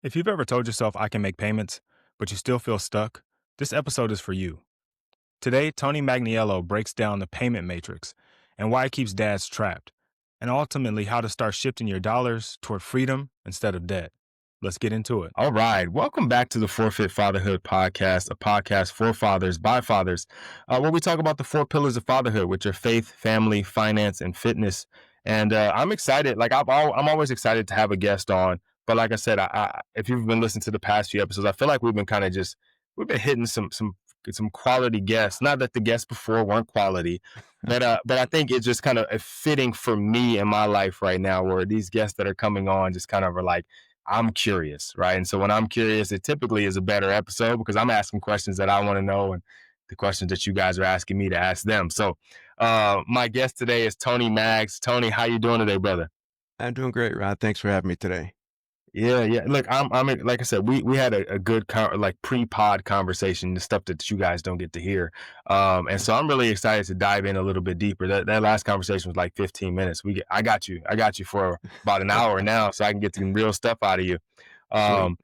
If you've ever told yourself I can make payments, but you still feel stuck, this episode is for you. Today, Tony Manganiello breaks down the payment matrix and why it keeps dads trapped, and ultimately how to start shifting your dollars toward freedom instead of debt. Let's get into it. All right. Welcome back to the Fit Fatherhood Podcast, a podcast for fathers by fathers, where we talk about the four pillars of fatherhood, which are faith, family, finance, and fitness. And I'm excited. I'm always excited to have a guest on. But like I said, if you've been listening to the past few episodes, I feel like we've been hitting some quality guests. Not that the guests before weren't quality, but I think it's just kind of fitting for me in my life right now, where these guests that are coming on just kind of are like, I'm curious, right? And so when I'm curious, it typically is a better episode because I'm asking questions that I want to know and the questions that you guys are asking me to ask them. So my guest today is Tony Mags. Tony, how you doing today, brother? I'm doing great, Rod. Thanks for having me today. Yeah. Look, I'm like I said, we had a good pre-pod conversation, the stuff that you guys don't get to hear, and so I'm really excited to dive in a little bit deeper. That last conversation was like 15 minutes. I got you for about an hour now, so I can get some real stuff out of you. Sweet. Um,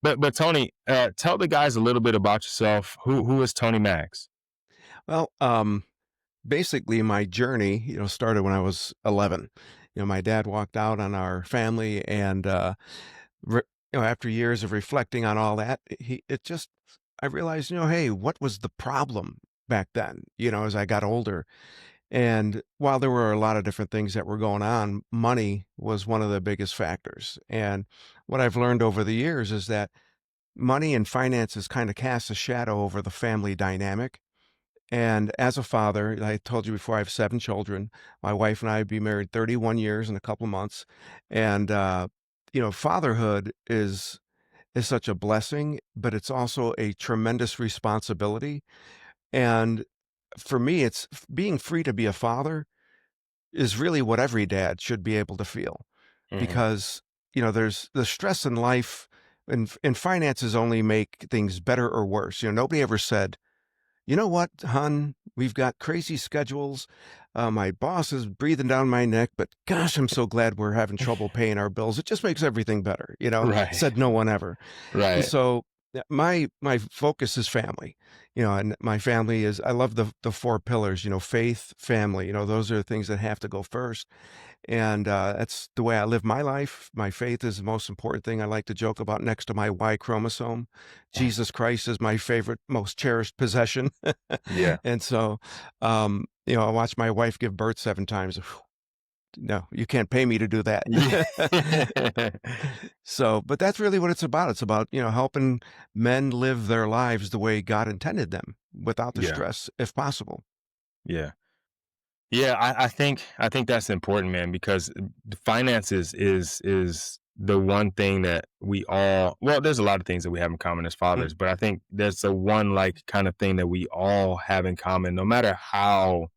but Tony, tell the guys a little bit about yourself. Who is Tony Mags? Well, basically my journey, started when I was 11. My dad walked out on our family and, re- after years of reflecting on all that, I realized, hey, what was the problem back then, as I got older? And while there were a lot of different things that were going on, money was one of the biggest factors. And what I've learned over the years is that money and finances kind of cast a shadow over the family dynamic. And as a father, I told you before, I have 7 children. My wife and I be married 31 years in a couple of months. And, fatherhood is such a blessing, but it's also a tremendous responsibility. And for me, it's being free to be a father is really what every dad should be able to feel Hmm. because, there's the stress in life and finances only make things better or worse. Nobody ever said, you know what, hon, we've got crazy schedules. My boss is breathing down my neck, but gosh, I'm so glad we're having trouble paying our bills. It just makes everything better, Right, said no one ever. And right. so my focus is family, and my family is, I love the four pillars, faith, family, those are the things that have to go first. And that's the way I live my life. My faith is the most important thing. I like to joke about next to my Y chromosome. Jesus Christ is my favorite, most cherished possession. Yeah. And so, I watched my wife give birth 7 times. No, you can't pay me to do that. Yeah. So, but that's really what it's about. It's about, helping men live their lives the way God intended them without the Yeah. stress, if possible. Yeah. Yeah, I think that's important, man, because the finances is the one thing that we all, well, there's a lot of things that we have in common as Mm, fathers, but I think there's the one like kind of thing that we all have in common, no matter how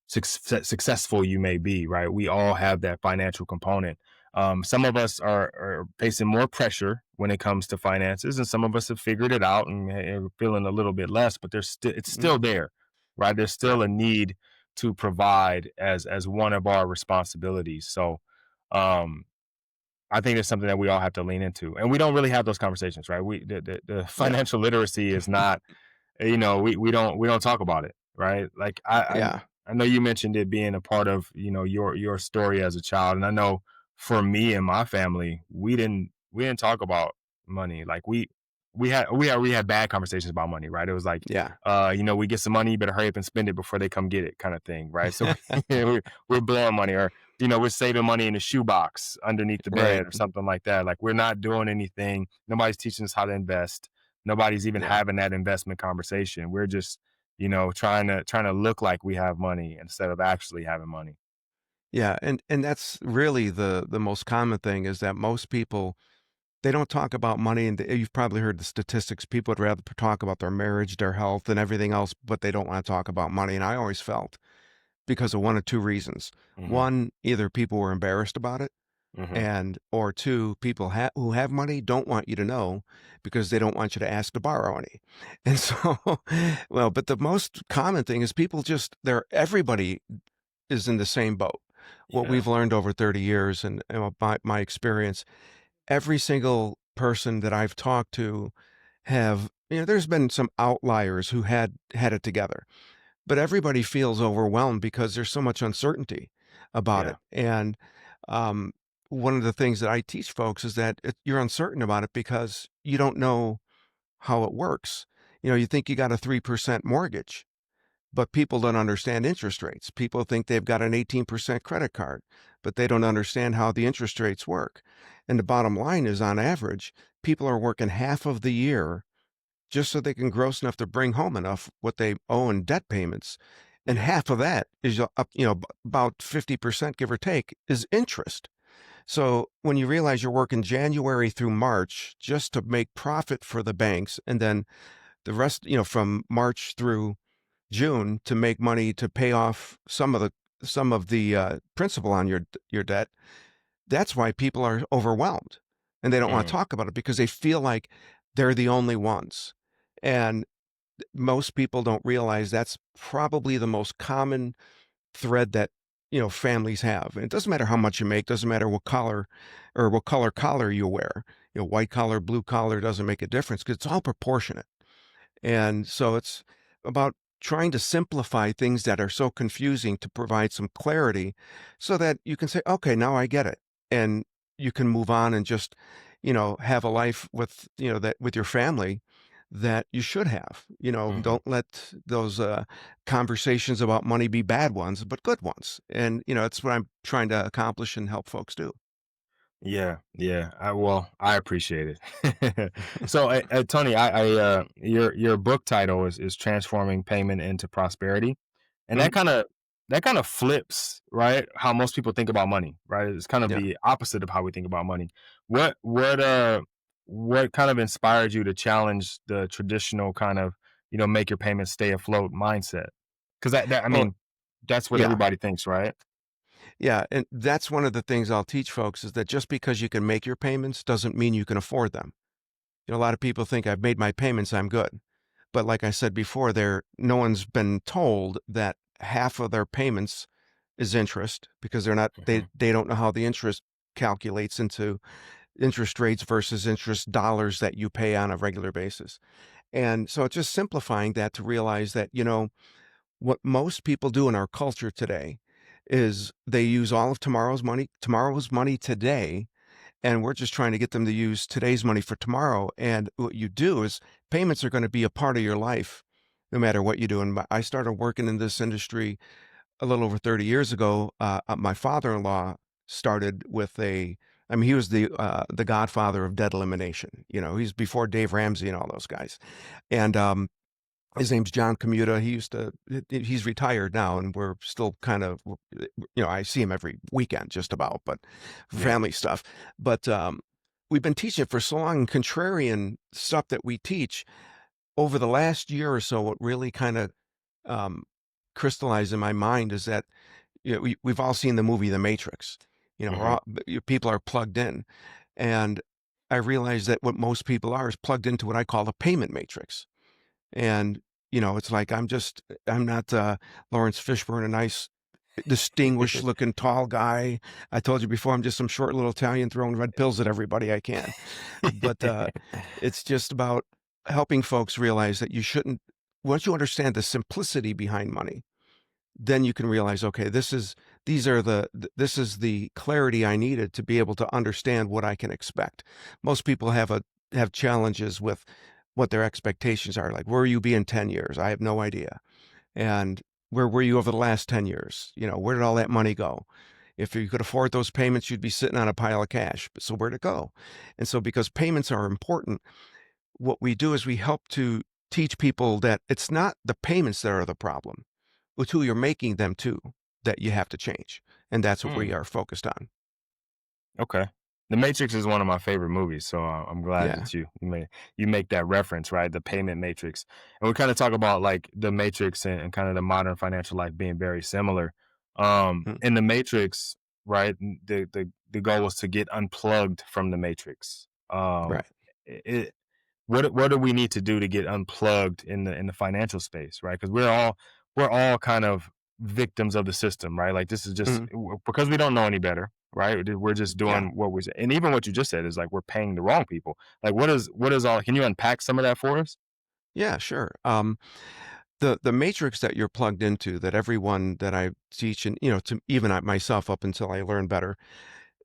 successful you may be, right? We all have that financial component. Some of us are facing more pressure when it comes to finances, and some of us have figured it out and are feeling a little bit less, but it's mm, still there, right? There's yeah. still a need to provide as one of our responsibilities. So um I think it's something that we all have to lean into. And we don't really have those conversations, right? The No. financial literacy is not, we don't talk about it, right? Like Yeah. I know you mentioned it being a part of, your story as a child. And I know for me and my family, we didn't talk about money. Like we had bad conversations about money, right? It was like, Yeah. we get some money, you better hurry up and spend it before they come get it, kind of thing, right? So we're blowing money, or we're saving money in a shoebox underneath the Right. bed or something like that. Like we're not doing anything. Nobody's teaching us how to invest. Nobody's even Yeah. having that investment conversation. We're just, trying to look like we have money instead of actually having money. Yeah, and that's really the most common thing is that most people, they don't talk about money, and you've probably heard the statistics. People would rather talk about their marriage, their health, and everything else, but they don't want to talk about money. And I always felt because of one of 2 reasons. Hmm. One, either people were embarrassed about it, Hmm. and or 2, people who have money don't want you to know because they don't want you to ask to borrow any. And so, well, but the most common thing is people just everybody is in the same boat. What Yeah. we've learned over 30 years and my experience, every single person that I've talked to have, there's been some outliers who had it together, but everybody feels overwhelmed because there's so much uncertainty about Yeah. it. And um, one of the things that I teach folks is that you're uncertain about it because you don't know how it works. You think you got a 3% mortgage, but people don't understand interest rates. People think they've got an 18% credit card, but they don't understand how the interest rates work. And the bottom line is, on average, people are working half of the year just so they can gross enough to bring home enough what they owe in debt payments. And Yeah. half of that is up, about 50%, give or take, is interest. So when you realize you're working January through March just to make profit for the banks, and then the rest, from March through June to make money to pay off some of the principal on your debt, that's why people are overwhelmed and they don't want to Mm, talk about it because they feel like they're the only ones. And most people don't realize that's probably the most common thread that families have. And it doesn't matter how much you make, doesn't matter what color or what collar you wear. White collar, blue collar doesn't make a difference because it's all proportionate. And so it's about trying to simplify things that are so confusing to provide some clarity so that you can say, okay, now I get it. And you can move on and just, have a life with, that with your family that you should have. mhm. Don't let those conversations about money be bad ones, but good ones. And, it's what I'm trying to accomplish and help folks do. Yeah, yeah. I appreciate it. So, Tony, your book title is transforming payment into prosperity, and Mhm. that kind of flips, right? How most people think about money, right? It's kind of Yeah. the opposite of how we think about money. What kind of inspired you to challenge the traditional kind of make your payments stay afloat mindset? Because I Well, mean, that's what yeah. everybody thinks, right? Yeah, and that's one of the things I'll teach folks is that just because you can make your payments doesn't mean you can afford them. A lot of people think I've made my payments, I'm good. But like I said before, no one's been told that half of their payments is interest because Hmm. they don't know how the interest calculates into interest rates versus interest dollars that you pay on a regular basis. And so it's just simplifying that to realize that, what most people do in our culture today is they use all of tomorrow's money today, and we're just trying to get them to use today's money for tomorrow. And what you do is payments are going to be a part of your life no matter what you do. And I started working in this industry a little over 30 years ago. My father-in-law started with he was the godfather of debt elimination. He's before Dave Ramsey and all those guys. And his name's John Commuta. He's retired now, and we're still kind of, I see him every weekend just about, but for Yeah. family stuff. But we've been teaching it for so long, and contrarian stuff that we teach over the last year or so, what really kind of um, crystallized in my mind is that, we've all seen the movie The Matrix. Hmm. People are plugged in. And I realized that what most people are is plugged into what I call the payment matrix. And, it's like I'm not Lawrence Fishburne, a nice, distinguished looking tall guy. I told you before, I'm just some short little Italian throwing red pills at everybody I can. But it's just about helping folks realize that once you understand the simplicity behind money, then you can realize, okay, this is the clarity I needed to be able to understand what I can expect. Most people have challenges with what their expectations are. Like, where will you be in 10 years? I have no idea. And where were you over the last 10 years? Where did all that money go? If you could afford those payments, you'd be sitting on a pile of cash. So where'd it go? And so because payments are important, what we do is we help to teach people that it's not the payments that are the problem, it's who you're making them to that you have to change. And that's what we Mm. are focused on. Okay. The Matrix is one of my favorite movies, so I'm glad Yeah. that you make that reference, right? The payment matrix, and we kind of talk about like the Matrix and kind of the modern financial life being very similar. Mm. In the Matrix, right? The goal was to get unplugged from the Matrix. Right. It, what do we need to do to get unplugged in the financial space, right? Because we're all kind of victims of the system, right? Like this is just Mm. because we don't know any better, right? We're just Yeah. doing what we and even what you just said is like we're paying the wrong people. Like what is all can you unpack some of that for us? Yeah, sure. The matrix that you're plugged into, that everyone that I teach, and to even I myself up until I learn better,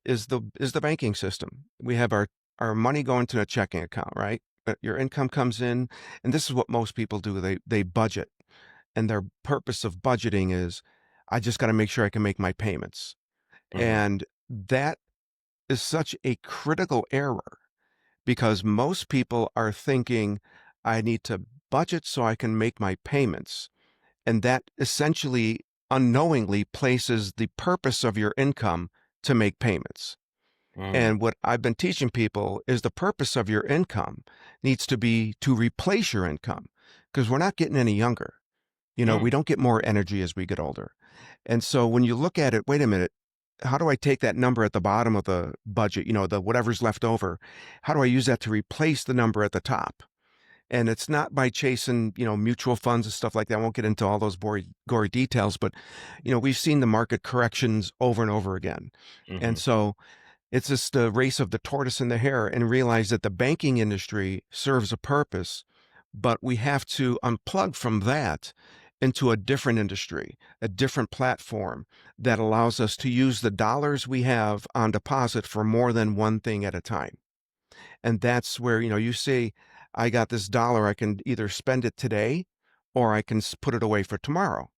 is the banking system. We have our money going to a checking account, right? But your income comes in, and this is what most people do. They budget, and their purpose of budgeting is, I just got to make sure I can make my payments. Mhm, And that is such a critical error because most people are thinking, I need to budget so I can make my payments. And that essentially unknowingly places the purpose of your income to make payments. mm, And what I've been teaching people is the purpose of your income needs to be to replace your income because we're not getting any younger. We mm, don't get more energy as we get older. And so when you look at it, wait a minute, how do I take that number at the bottom of the budget, the whatever's left over? How do I use that to replace the number at the top? And it's not by chasing, mutual funds and stuff like that. I won't get into all those gory details, but, we've seen the market corrections over and over again. And mhm, so it's just the race of the tortoise and the hare, and realize that the banking industry serves a purpose, but we have to unplug from that into a different industry, a different platform that allows us to use the dollars we have on deposit for more than one thing at a time. And that's where, you say, I got this dollar, I can either spend it today or I can put it away for tomorrow.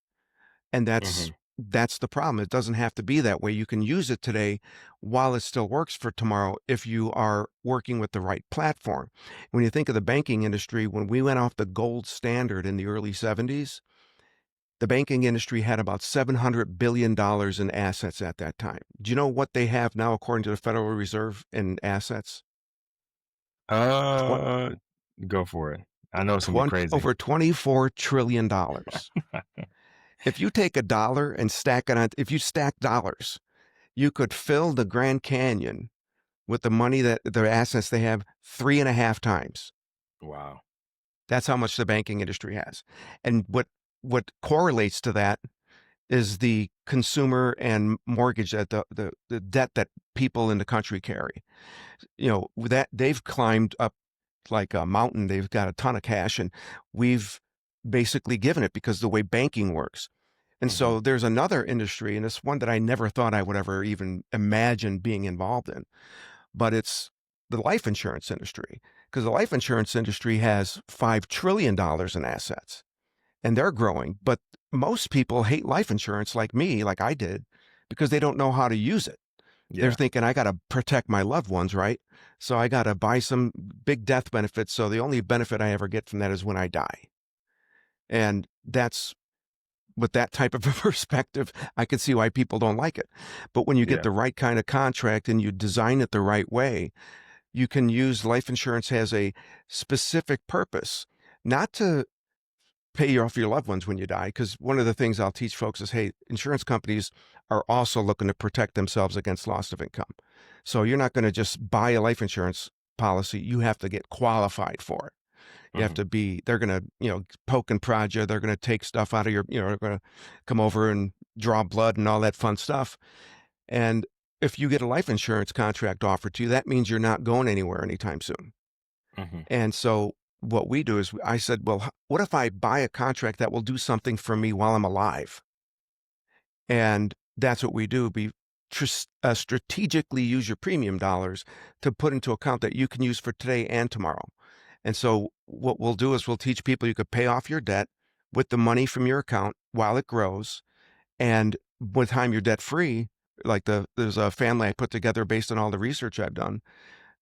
And that's mhm, that's the problem. It doesn't have to be that way. You can use it today while it still works for tomorrow if you are working with the right platform. When you think of the banking industry, when we went off the gold standard in the early 70s, the banking industry had about $700 billion in assets at that time. Do you know what they have now, according to the Federal Reserve, in assets? uh, go for it. I know it's gonna be 20, crazy. over $24 trillion dollars. If you take a dollar and stack it on, if you stack dollars, you could fill the Grand Canyon with the money that the assets they have 3.5 times. Wow. That's how much the banking industry has. And what correlates to that is the consumer and mortgage, that the debt that people in the country carry. That they've climbed up like a mountain. They've got a ton of cash, and we've basically given it because the way banking works. And Mhm, so there's another industry, and it's one that I never thought I would ever even imagine being involved in, but it's the life insurance industry, because the life insurance industry has $5 trillion in assets, and they're growing. But most people hate life insurance like me, like I did, because they don't know how to use it. They're yeah, thinking, I got to protect my loved ones, right? So I got to buy some big death benefits. So the only benefit I ever get from that is when I die. And that's with that type of a perspective, I can see why people don't like it. But when you get yeah, the right kind of contract and you design it the right way, you can use life insurance as a specific purpose, not to pay off your loved ones when you die. Because one of the things I'll teach folks is, hey, insurance companies are also looking to protect themselves against loss of income. So you're not going to just buy a life insurance policy. You have to get qualified for it. You have mhm, to be, they're going to, poke and prod you. They're going to take stuff out of your, they're going to come over and draw blood and all that fun stuff. And if you get a life insurance contract offered to you, that means you're not going anywhere anytime soon. mhm, And so what we do is, I said, well, what if I buy a contract that will do something for me while I'm alive? And that's what we do. We strategically use your premium dollars to put into account that you can use for today and tomorrow. And so what we'll do is we'll teach people you could pay off your debt with the money from your account while it grows. And by the time you're debt free, like there's a family I put together based on all the research I've done.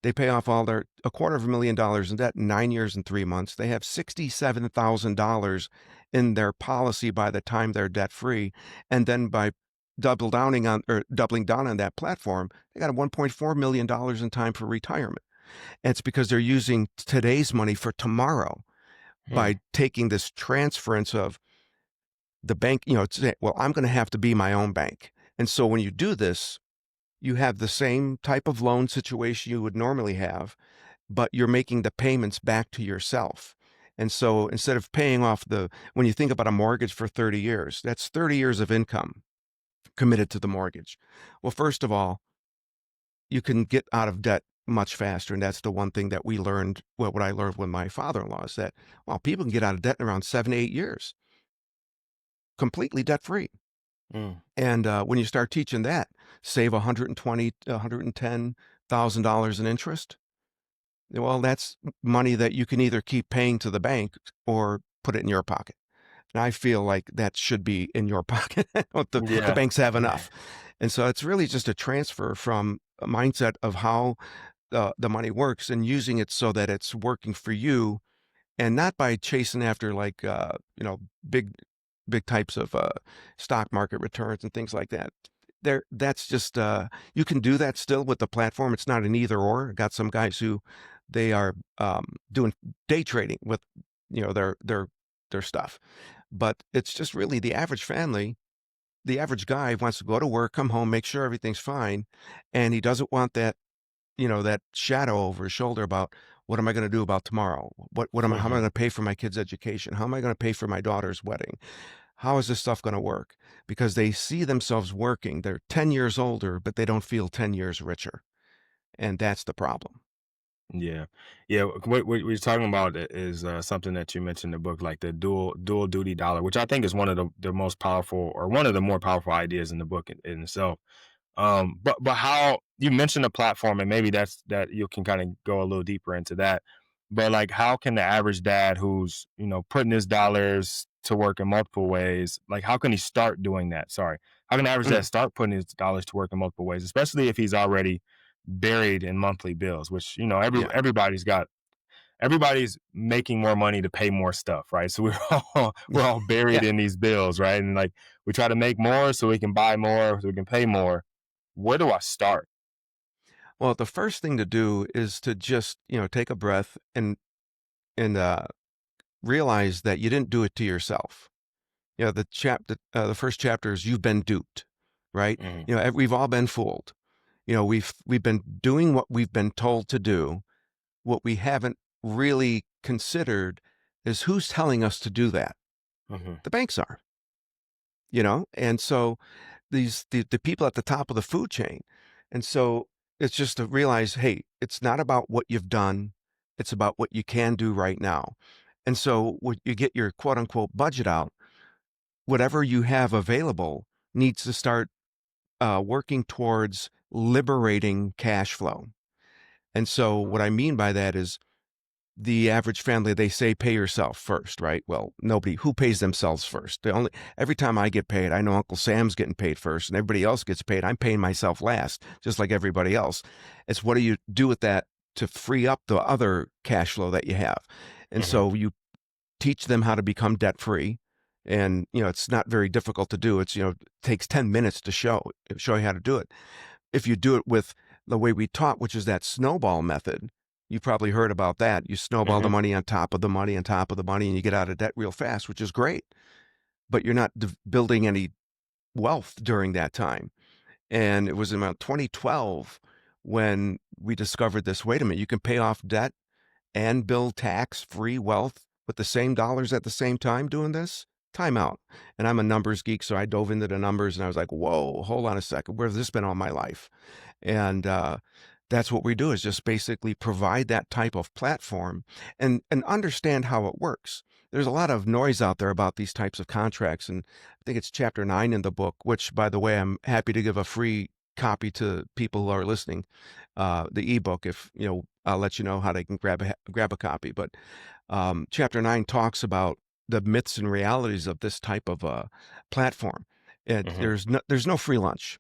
They pay off all their $250,000 in debt in 9 years and 3 months. They have $67,000 in their policy by the time they're debt free. And then by doubling down on that platform, they got a $1.4 million in time for retirement. And it's because they're using today's money for tomorrow hmm, by taking this transference of the bank, well, I'm going to have to be my own bank. And so when you do this, you have the same type of loan situation you would normally have, but you're making the payments back to yourself. And so instead of paying off when you think about a mortgage for 30 years, that's 30 years of income committed to the mortgage. Well, first of all, you can get out of debt much faster. And that's the one thing that we learned, well, what I learned with my father-in-law is that, well, people can get out of debt in around 7 to 8 years, completely debt free. Mm. And when you start teaching that, save $120,000 to $110,000 in interest. Well, that's money that you can either keep paying to the bank or put it in your pocket. And I feel like that should be in your pocket. The Yeah. banks have enough. And so it's really just a transfer from a mindset of how the money works and using it so that it's working for you, and not by chasing after like, big, big types of stock market returns and things like that. That's just, you can do that still with the platform. It's not an either or. I got some guys who they are doing day trading with, their stuff. But it's just really the average family, the average guy wants to go to work, come home, make sure everything's fine. And he doesn't want that, that shadow over his shoulder about what am I going to do about tomorrow? How am I going to pay for my kid's education? How am I going to pay for my daughter's wedding? How is this stuff going to work? Because they see themselves working. They're 10 years older, but they don't feel 10 years richer. And that's the problem. Yeah, yeah. What we're talking about is something that you mentioned in the book, like the dual duty dollar, which I think is one of the most powerful, or one of the more powerful ideas in the book in itself. But how you mentioned a platform, and maybe that you can kind of go a little deeper into that. But like, how can the average dad who's putting his dollars to work in multiple ways, like how can he start doing that? Sorry, how can the average Mm, dad start putting his dollars to work in multiple ways, especially if he's already buried in monthly bills, which yeah. everybody's making more money to pay more stuff, right? So we're all buried Yeah. in these bills, right? And like we try to make more so we can buy more, so we can pay more. Where do I start? Well, the first thing to do is to just, take a breath and realize that you didn't do it to yourself. The first chapter is you've been duped, right? Mm. We've all been fooled. We've been doing what we've been told to do. What we haven't really considered is who's telling us to do that. Hmm. The banks are, and so the people at the top of the food chain. And so it's just to realize, hey, it's not about what you've done, it's about what you can do right now. And so when you get your quote unquote budget out, whatever you have available needs to start working towards liberating cash flow. And so what I mean by that is the average family, they say pay yourself first, right? Well, nobody who pays themselves first. Every time I get paid, I know Uncle Sam's getting paid first and everybody else gets paid. I'm paying myself last, just like everybody else. It's what do you do with that to free up the other cash flow that you have? And Hmm. so you teach them how to become debt free. And, it's not very difficult to do. It takes 10 minutes to show you how to do it. If you do it with the way we taught, which is that snowball method, you probably heard about that. You snowball the Hmm. money on top of the money on top of the money, and you get out of debt real fast, which is great. But you're not building any wealth during that time. And it was around 2012 when we discovered this. Wait a minute, you can pay off debt and build tax-free wealth with the same dollars at the same time doing this? Time out. And I'm a numbers geek, so I dove into the numbers and I was like, whoa, hold on a second. Where's this been all my life? And that's what we do is just basically provide that type of platform and understand how it works. There's a lot of noise out there about these types of contracts. And I think it's chapter 9 in the book, which, by the way, I'm happy to give a free copy to people who are listening, the ebook, if, I'll let you know how they can grab a copy. But chapter 9 talks about the myths and realities of this type of platform. And Hmm. there's no free lunch.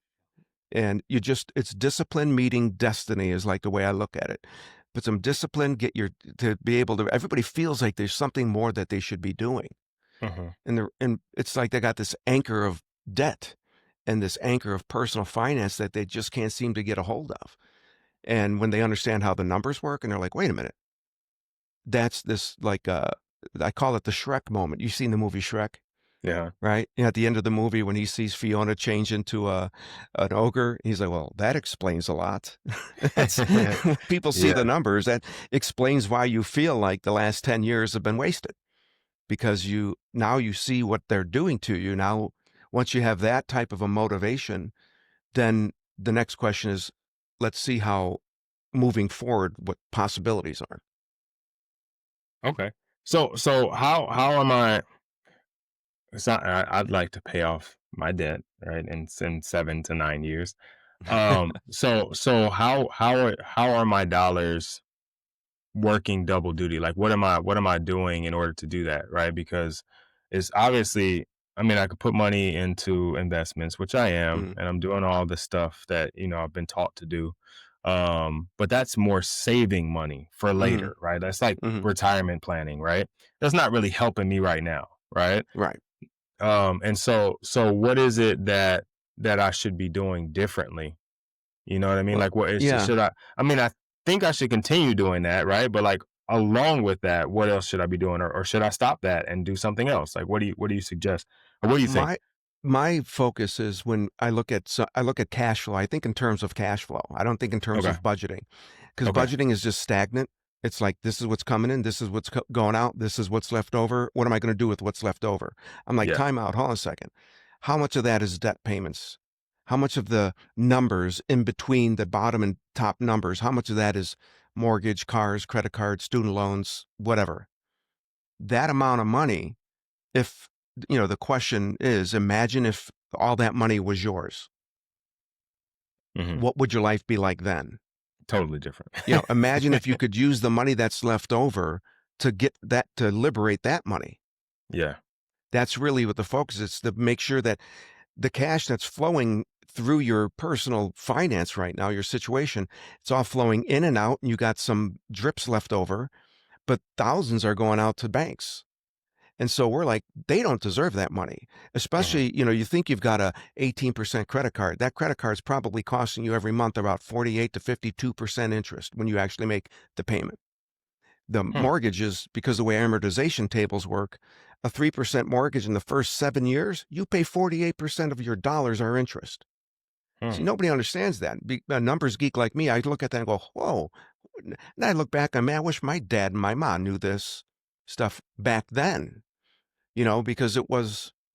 And it's discipline meeting destiny is like the way I look at it. Put some discipline, to be able to, everybody feels like there's something more that they should be doing. Hmm. And it's like they got this anchor of debt and this anchor of personal finance that they just can't seem to get a hold of. And when they understand how the numbers work and they're like, wait a minute, that's this like, I call it the Shrek moment. You've seen the movie Shrek? Yeah. Right? At the end of the movie, when he sees Fiona change into an ogre, he's like, "Well, that explains a lot." That's when people see Yeah. the numbers. That explains why you feel like the last 10 years have been wasted because you see what they're doing to you. Now, once you have that type of a motivation, then the next question is, let's see how moving forward what possibilities are. Okay. So how am I? It's not. I'd like to pay off my debt, right, in 7 to 9 years. So how are my dollars working double duty? Like, what am I doing in order to do that, right? Because it's obviously, I mean, I could put money into investments, which I am, Mm, and I'm doing all the stuff that, I've been taught to do. But that's more saving money for mhm, later, right? That's like mhm, retirement planning, right? That's not really helping me right now, right? right. And so what is it that I should be doing differently? You know what I mean? Well, Like, what is yeah. should I mean, I think I should continue doing that, right? But like along with that, what else should I be doing? Or should I stop that and do something else? Like, what do you suggest? Or what do you think? My focus is when I look at cash flow. I think in terms of cash flow. I don't think in terms Okay. of budgeting, because Okay. budgeting is just stagnant. It's like this is what's coming in, this is what's going out, this is what's left over. What am I going to do with what's left over? I'm like, Yeah. time out. Hold on a second. How much of that is debt payments? How much of the numbers in between the bottom and top numbers? How much of that is mortgage, cars, credit cards, student loans, whatever? That amount of money, if the question is, imagine if all that money was yours, Hmm. what would your life be like then? Totally different. Imagine if you could use the money that's left over to liberate that money. Yeah. That's really what the focus is, to make sure that the cash that's flowing through your personal finance right now, your situation, it's all flowing in and out, and you got some drips left over, but thousands are going out to banks. And so we're like, they don't deserve that money. Hmm. Especially, you think you've got a 18% credit card. That credit card's probably costing you every month about 48 to 52% interest when you actually make the payment. The Hmm. mortgages, because the way amortization tables work, a 3% mortgage in the first 7 years, you pay 48% of your dollars are interest. See, Hmm. nobody understands that. A numbers geek like me, I look at that and go, whoa. And I look back and, man, I wish my dad and my mom knew this stuff back then, because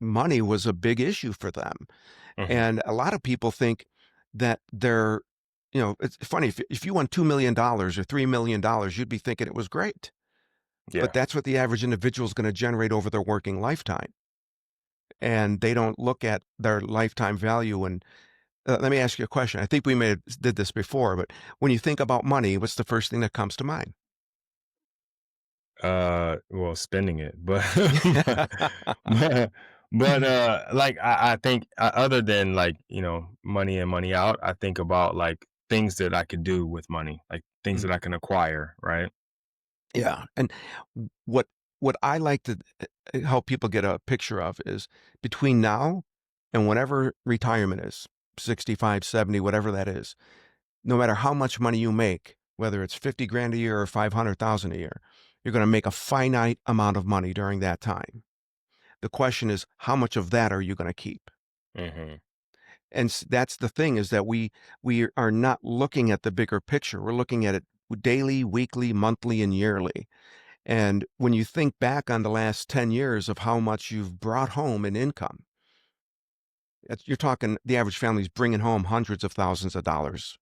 money was a big issue for them. Hmm. And a lot of people think that it's funny, if you won $2 million or $3 million, you'd be thinking it was great. But Yeah. that's what the average individual is going to generate over their working lifetime. And they don't look at their lifetime value. And let me ask you a question. I think we may have did this before, but when you think about money, what's the first thing that comes to mind? Well, spending it, but but, like I think, other than like, money in, money out, I think about like things that I could do with money, like things that I can acquire, right? Yeah, and what what I like to help people get a picture of is between now and whenever retirement is, 65, 70, whatever that is, no matter how much money you make, whether it's 50 grand a year or 500,000 a year, you're going to make a finite amount of money during that time. The question is, how much of that are you going to keep? Hmm. And that's the thing, is that we are not looking at the bigger picture. We're looking at it daily, weekly, monthly, and yearly. And when you think back on the last 10 years of how much you've brought home in income, you're talking the average family's bringing home hundreds of thousands of dollars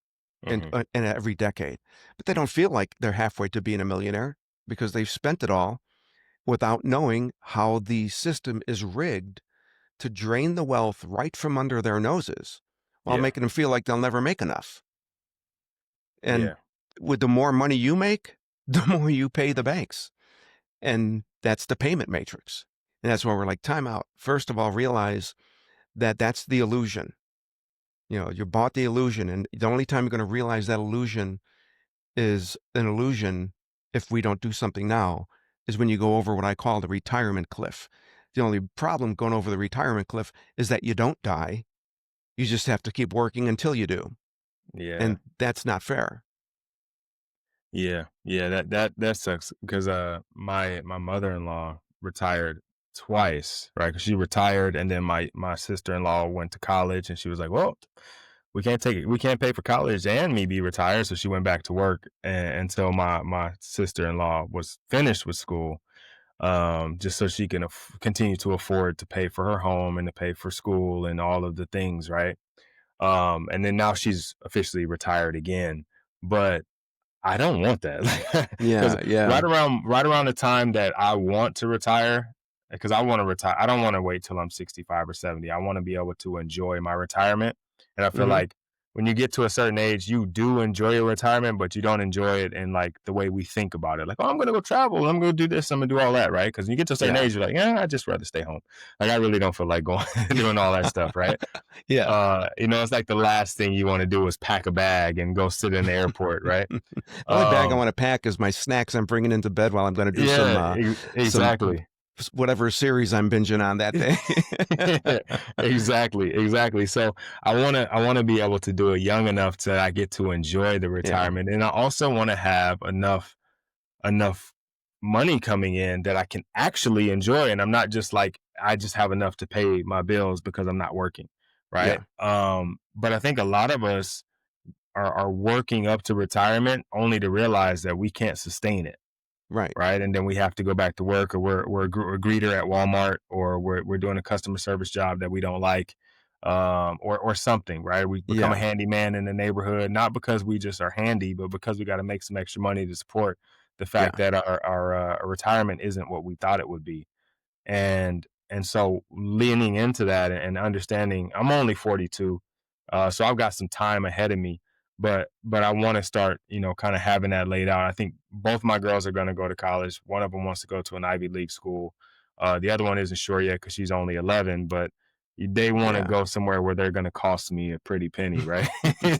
Hmm. in every decade. But they don't feel like they're halfway to being a millionaire because they've spent it all without knowing how the system is rigged to drain the wealth right from under their noses while Yeah. making them feel like they'll never make enough. And Yeah. with the more money you make, the more you pay the banks. And that's the payment matrix. And that's why we're like, time out. First of all, realize that that's the illusion. You bought the illusion. And the only time you're going to realize that illusion is an illusion, if we don't do something now, is when you go over what I call the retirement cliff. The only problem going over the retirement cliff is that you don't die. You just have to keep working until you do. Yeah. And that's not fair. Yeah. Yeah. That sucks because my mother-in-law retired twice, right? Because she retired, and then my sister-in-law went to college, and she was like, "Well, we can't pay for college and me be retired." So she went back to work, until my sister-in-law was finished with school, just so she can continue to afford to pay for her home and to pay for school and all of the things, right? And then now she's officially retired again. But I don't want that because Yeah, yeah. right around the time that I want to retire, because I want to retire. I don't want to wait till I'm 65 or 70. I want to be able to enjoy my retirement. And I feel Mhm. like when you get to a certain age, you do enjoy your retirement, but you don't enjoy it in like the way we think about it. Like, oh, I'm gonna go travel, I'm gonna do this, I'm gonna do all that, right? Because you get to a certain Yeah. age, you're like, yeah, I'd just rather stay home. Like I really don't feel like going doing all that stuff, right? Yeah. It's like the last thing you want to do is pack a bag and go sit in the airport, right? The only bag I Um, wanna pack is my snacks I'm bringing into bed while I'm gonna do yeah, some exactly. whatever series I'm binging on that day. Exactly. So I wanna be able to do it young enough that I get to enjoy the Yeah, retirement, and I also want to have enough money coming in that I can actually enjoy, and I'm not just like I just have enough to pay my bills because I'm not working, right? yeah, But I think a lot of us are working up to retirement only to realize that we can't sustain it, right. right? And then we have to go back to work, or we're a greeter at Walmart, or we're doing a customer service job that we don't like, or something, right? We become a Yeah, handyman in the neighborhood, not because we just are handy, but because we got to make some extra money to support the fact yeah, that our retirement isn't what we thought it would be. And so leaning into that and understanding, I'm only 42, so I've got some time ahead of me, but I want to start, kind of having that laid out. I think both my girls are going to go to college. One of them wants to go to an Ivy League school. The other one isn't sure yet because she's only 11, but they want to yeah. go somewhere where they're going to cost me a pretty penny, right? You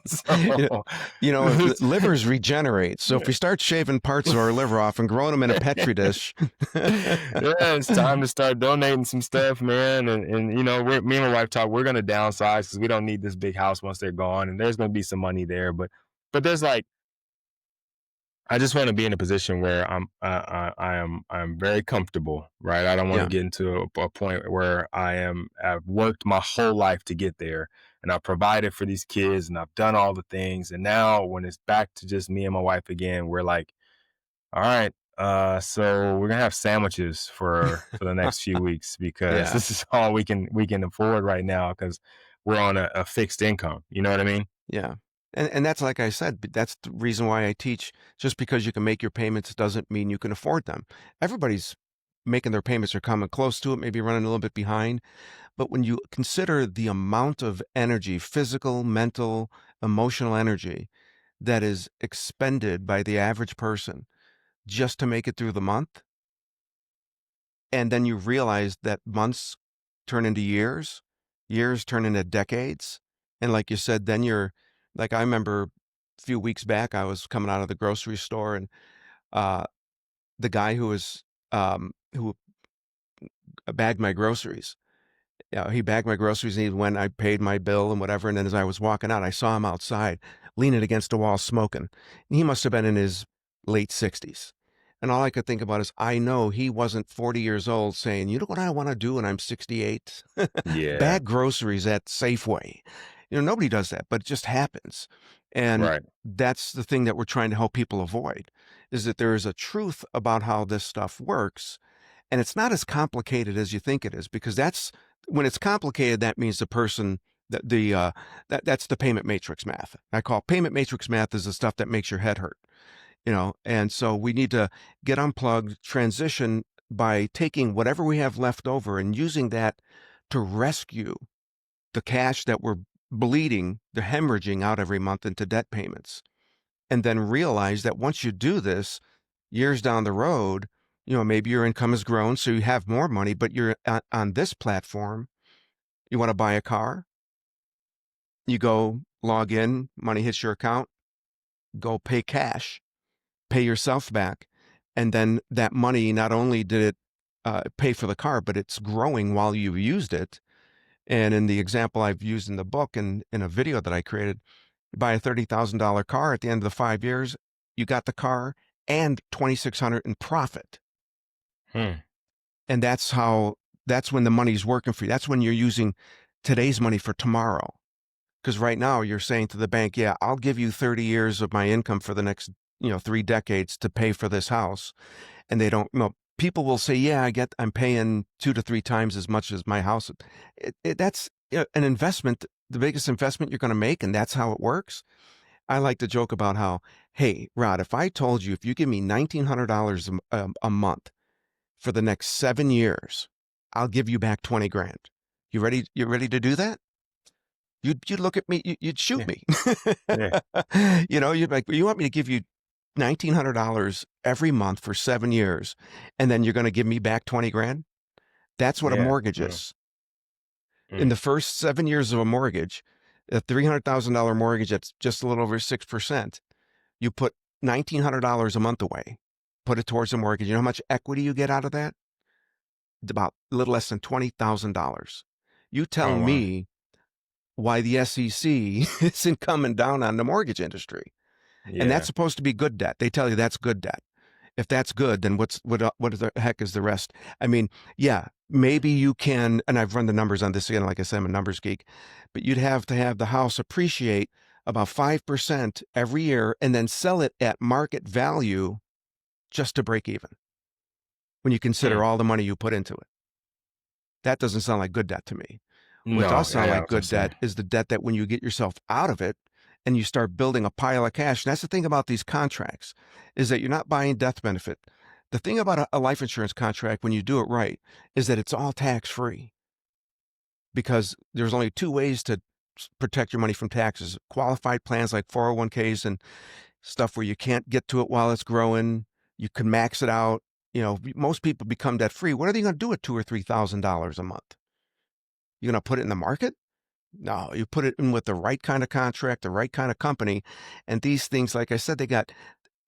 So livers regenerate, so if we start shaving parts of our liver off and growing them in a Petri dish. yeah, it's time to start donating some stuff, man. And me and my wife talk. We're gonna downsize because we don't need this big house once they're gone, and there's gonna be some money there. But there's like, I just want to be in a position where I'm very comfortable, right? I don't want to Yeah, get into a point where I've worked my whole life to get there, and I've provided for these kids, and I've done all the things, and now when it's back to just me and my wife again, we're like, all right. So we're gonna have sandwiches for the next few weeks because yeah, this is all we can afford right now because we're on a fixed income. You know what I mean? yeah. And that's like I said, that's the reason why I teach. Just because you can make your payments doesn't mean you can afford them. Everybody's making their payments or coming close to it, maybe running a little bit behind. But when you consider the amount of energy, physical, mental, emotional energy that is expended by the average person just to make it through the month, and then you realize that months turn into years, years turn into decades. And like you said, then you're like, I remember a few weeks back, I was coming out of the grocery store and uh, the guy who bagged my groceries. Yeah, he bagged my groceries and when I paid my bill and whatever. And then as I was walking out, I saw him outside leaning against a wall smoking. He must have been in his late 60s. And all I could think about is, I know he wasn't 40 years old saying, you know what I want to do when I'm 68? Yeah. Bag groceries at Safeway. Nobody does that, but it just happens. And Right. that's the thing that we're trying to help people avoid, is that there is a truth about how this stuff works, and it's not as complicated as you think it is, because that's when it's complicated, that means the person that's the payment matrix math. I call payment matrix math is the stuff that makes your head hurt, and so we need to get unplugged, transition by taking whatever we have left over and using that to rescue the cash that we're bleeding, the hemorrhaging out every month into debt payments. And then realize that once you do this, years down the road, maybe your income has grown, so you have more money, but you're on this platform. You want to buy a car, you go log in, money hits your account, go pay cash, pay yourself back. And then that money, not only did it pay for the car, but it's growing while you used it. And in the example I've used in the book and in a video that I created, you buy a $30,000 car at the end of the 5 years, you got the car and 2,600 in profit. Hmm. And that's when the money's working for you. That's when you're using today's money for tomorrow. Because right now you're saying to the bank, yeah, I'll give you 30 years of my income for the next, 3 decades to pay for this house. And they don't, people will say, yeah, I'm paying 2 to 3 times as much as my house. an investment, the biggest investment you're going to make, and that's how it works. I like to joke about how, hey, Rod, if I told you if you give me $1,900 a month for the next 7 years, I'll give you back 20 grand. You ready? You ready to do that? You'd look at me, you'd shoot Yeah. me. Yeah. You'd be like, you want me to give you $1,900 every month for 7 years, and then you're going to give me back 20 grand? That's what a Yeah. mortgage Mm, is. In mm. the first 7 years of a mortgage, a $300,000 mortgage that's just a little over 6%, you put $1,900 a month away, put it towards a mortgage. You know how much equity you get out of that? It's about a little less than $20,000. You tell Oh, wow. me why the SEC isn't coming down on the mortgage industry. And that's Yeah. supposed to be good debt. They tell you that's good debt. If that's good, then what the heck is the rest? I mean, yeah, maybe you can, and I've run the numbers on this again, like I said, I'm a numbers geek, but you'd have to have the house appreciate about 5% every year and then sell it at market value just to break even when you consider Mm. all the money you put into it. That doesn't sound like good debt to me. What No. does Yeah, sound yeah, I like was gonna good say. debt is the debt that when you get yourself out of it and you start building a pile of cash. And that's the thing about these contracts is that you're not buying death benefit. The thing about a life insurance contract, when you do it right, is that it's all tax free because there's only two ways to protect your money from taxes. Qualified plans like 401ks and stuff where you can't get to it while it's growing. You can max it out. Most people become debt free. What are they going to do with $2,000 or $3,000 a month? You're going to put it in the market? No, you put it in with the right kind of contract, the right kind of company. And these things, like I said,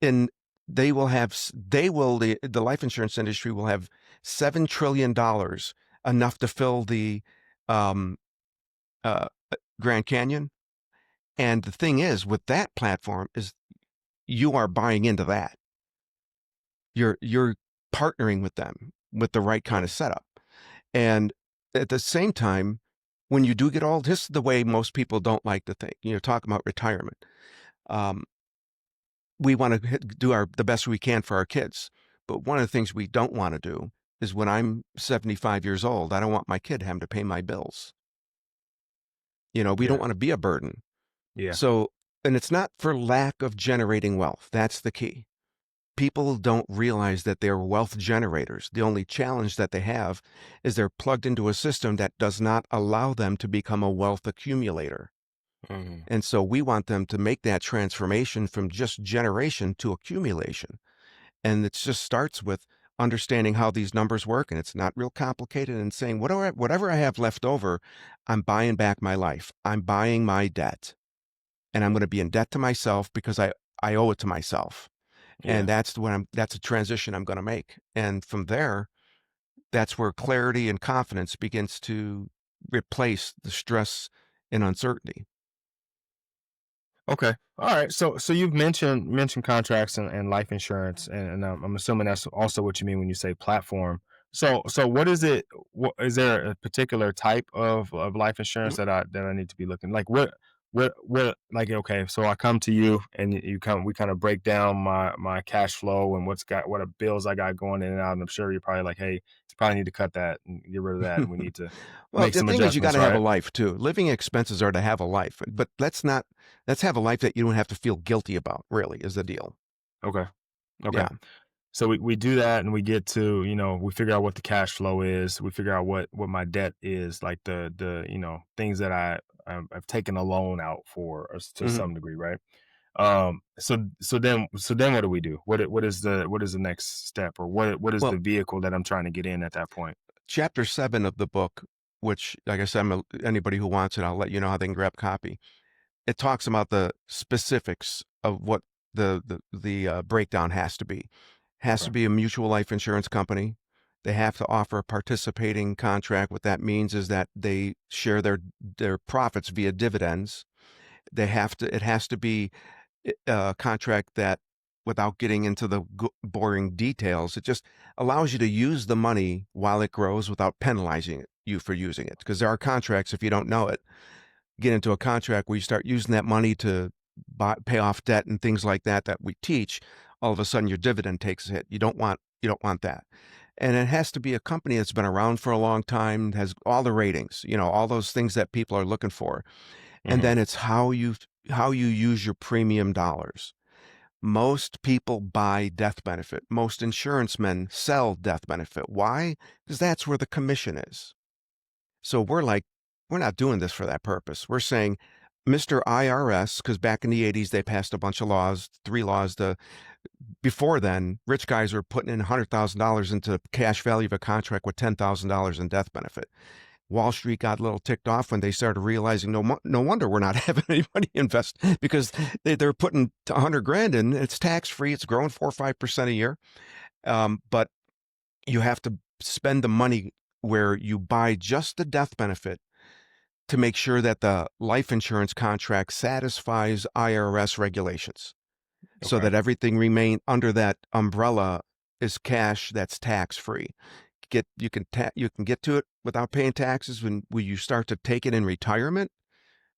in, they will have, the life insurance industry will have $7 trillion, enough to fill the um, uh, Grand Canyon. And the thing is, with that platform, is you are buying into that. You're partnering with them with the right kind Mm. of setup. And at the same time, when you do get old, this is the way most people don't like to think. Talk about retirement. Um, we want to do the best we can for our kids, but one of the things we don't want to do is when I'm 75 years old, I don't want my kid having to pay my bills. We don't Yeah. want to be a burden. Yeah. So, and it's not for lack of generating wealth. That's the key. People don't realize that they're wealth generators. The only challenge that they have is they're plugged into a system that does not allow them to become a wealth accumulator. Mhm. And so we want them to make that transformation from just generation to accumulation. And it just starts with understanding how these numbers work. And it's not real complicated and saying, whatever I have left over, I'm buying back my life. I'm buying my debt. And I'm going to be in debt to myself because I owe it to myself. And Yeah. that's a transition I'm going to make. And from there, that's where clarity and confidence begins to replace the stress and uncertainty. Okay. All right. So you've mentioned contracts and life insurance, and I'm assuming that's also what you mean when you say platform. So what is it? What is there a particular type of life insurance that I need to be looking like? What like okay? So I come to you and we kind of break down my cash flow and what bills I got going in and out. And I'm sure you're probably like, hey, you probably need to cut that and get rid of that, and we need to Well, make the some thing is you got adjustments, to have a right? life too. Living expenses are to have a life, but let's have a life that you don't have to feel guilty about, really, is the deal. Okay. Okay. Yeah. So we do that and we get to, we figure out what the cash flow is. We figure out what my debt is, like the things that I've taken a loan out for to hmm some degree, right? So then what do we do? What is the next step, or what is Well, the vehicle that I'm trying to get in at that point? chapter 7 of the book, which, like I said, anybody who wants it, I'll let you know how they can grab a copy. It talks about the specifics of what the breakdown has to be. Has to Okay. be a mutual life insurance company. They have to offer a participating contract. What that means is that they share their profits via dividends. It has to be a contract that, without getting into the boring details, it just allows you to use the money while it grows without penalizing you for using it. Because there are contracts, if you don't know it, get into a contract where you start using that money to pay off debt and things like that we teach, all of a sudden your dividend takes a hit. You don't want that. And it has to be a company that's been around for a long time, has all the ratings, all those things that people are looking for. And Hmm. then it's how you use your premium dollars. Most people buy death benefit. Most insurance men sell death benefit. Why? Because that's where the commission is. So we're like, we're not doing this for that purpose. We're saying, Mr. IRS, because back in the 80s, they passed a bunch of laws, 3 laws. Before then, rich guys were putting in $100,000 into the cash value of a contract with $10,000 in death benefit. Wall Street got a little ticked off when they started realizing no wonder we're not having anybody invest, because they're putting 100 grand in. It's tax free. It's growing 4 or 5% a year. But you have to spend the money where you buy just the death benefit to make sure that the life insurance contract satisfies IRS regulations, so Okay. that everything remain under that umbrella is cash that's tax free. You can get to it without paying taxes when you start to take it in retirement.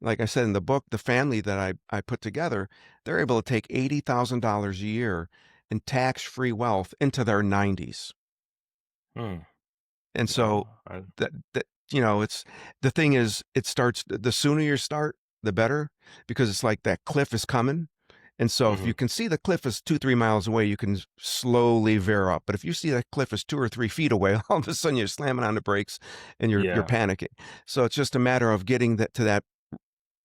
Like I said in the book, the family that I put together, they're able to take $80,000 a year in tax free wealth into their 90s. Hmm. And so No. it's the thing is, it starts, the sooner you start, the better, because it's like that cliff is coming. And so if Hmm. you can see the cliff is 2-3 miles away, you can slowly veer up. But if you see that cliff is 2 or 3 feet away, all of a sudden you're slamming on the brakes and you're Yeah. panicking. So it's just a matter of getting to that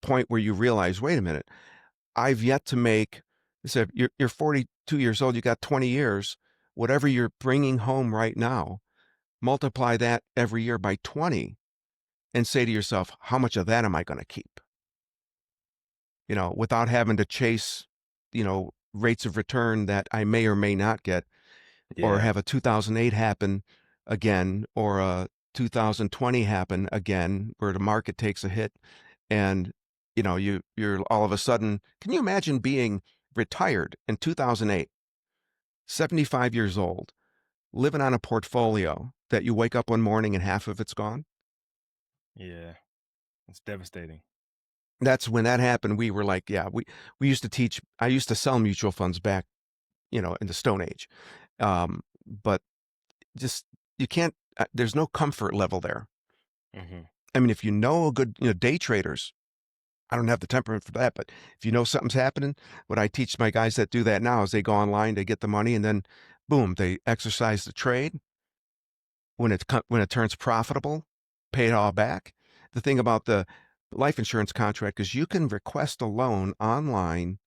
point where you realize, wait a minute, I've yet to make. So you're 42 years old, you got 20 years. Whatever you're bringing home right now, multiply that every year by 20 and say to yourself, how much of that am I going to keep? Without having to chase, rates of return that I may or may not get, or Yeah. have a 2008 happen again, or a 2020 happen again, where the market takes a hit. And, you're all of a sudden, can you imagine being retired in 2008, 75 years old, living on a portfolio that you wake up one morning and half of it's gone? Yeah. It's devastating. That's when that happened. We were like, yeah, we used to teach. I used to sell mutual funds back, in the Stone Age. But just, you can't, there's no comfort level there. Hmm. I mean, if you know a good, day traders, I don't have the temperament for that, but if you know something's happening, what I teach my guys that do that now is they go online, they get the money, and then boom, they exercise the trade. When it turns profitable, pay it all back. The thing about the life insurance contract is you can request a loan online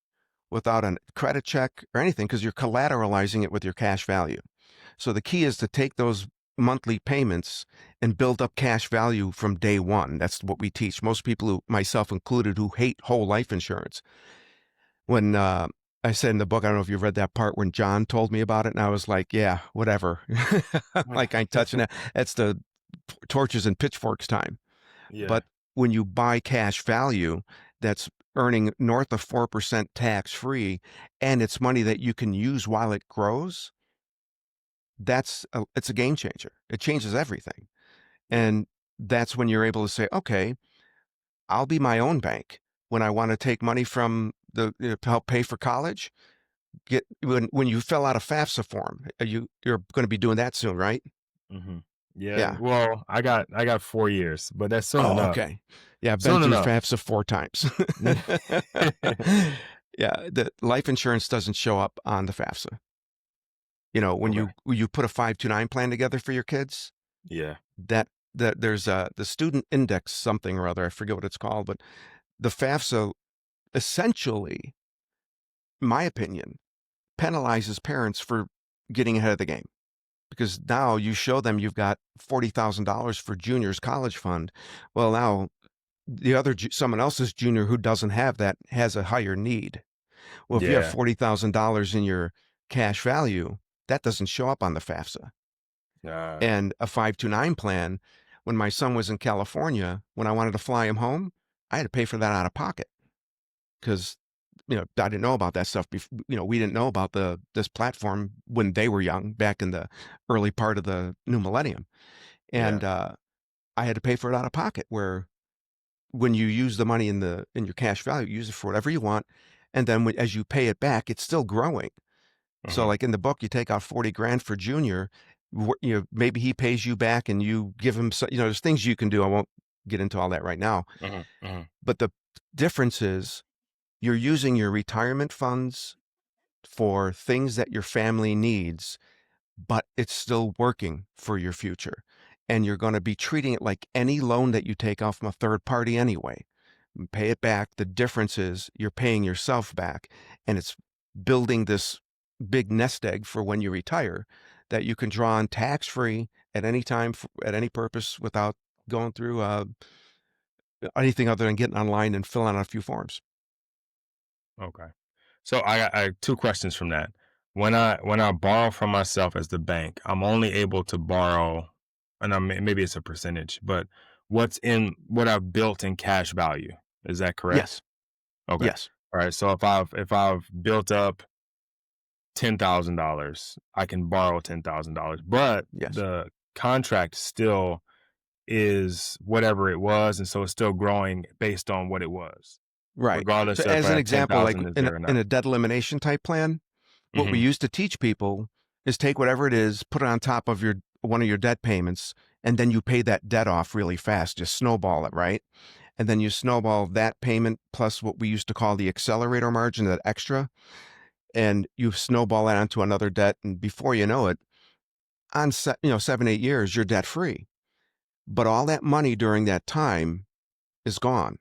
without a credit check or anything, because you're collateralizing it with your cash value. So the key is to take those monthly payments and build up cash value from day one. That's what we teach most people, who, myself included, who hate whole life insurance. When I said in the book, I don't know if you read that part when John told me about it, and I was like, yeah, whatever. Like, I ain't touching that. That's the torches and pitchforks time. Yeah. But when you buy cash value that's earning north of 4% tax free, and it's money that you can use while it grows, it's a game changer. It changes everything. Yeah. And that's when you're able to say, okay, I'll be my own bank. When I want to take money from to help pay for college, when you fill out a FAFSA form, you're going to be doing that soon, right? Hmm. Yeah. Yeah. Well, I got 4 years, but that's soon Oh, enough. okay. Yeah, I've been Soon through enough. FAFSA 4 times. Yeah, the life insurance doesn't show up on the FAFSA. When Okay. you put a 529 plan together for your kids, Yeah. that there's the student index something or other, I forget what it's called, but the FAFSA essentially, my opinion, penalizes parents for getting ahead of the game, because now you show them you've got $40,000 for junior's college fund. Well, now someone else's junior who doesn't have that has a higher need. Well, if you have Yeah. $40,000 in your cash value, that doesn't show up on the FAFSA. Uh, And a 529 plan, when my son was in California, when I wanted to fly him home, I had to pay for that out of pocket, because I didn't know about that stuff. We didn't know about this platform when they were young, back in the early part of the new millennium. yeah. And I had to pay for it out of pocket, where when you use the money in your cash value, use it for whatever you want. And then as you pay it back, it's still growing. So Hmm. like in the book, you take out 40 grand for junior. maybe he pays you back and you give him, there's things you can do. I won't get into all that right now. But the difference is you're using your retirement funds for things that your family needs, but it's still working for your future. And you're going to be treating it like any loan that you take out from a third party anyway. Pay it back. The difference is you're paying yourself back, and it's building this big nest egg for when you retire that you can draw on tax free at any time, at any purpose, without going through anything other than getting online and filling out a few forms. Okay. So I have two questions from that. When I borrow from myself as the bank, I'm only able to borrow, and maybe it's a percentage, but what I've built in cash value. Is that correct? Yes. Okay. Yes. All right. So if I've built up $10,000, I can borrow $10,000, but Yes. the contract still is whatever it was, and so it's still growing based on what it was, Right. regardless So of if as I an have example, like 10,000 is in there or in not. a debt elimination type plan, what we Hmm. used to teach people is take whatever it is, put it on top of one of your debt payments, and then you pay that debt off really fast. Just snowball it, right? And then you snowball that payment plus what we used to call the accelerator margin, that extra, and you snowball that onto another debt. And before you know it, on 7, 8 years, you're debt free. But all that money during that time is gone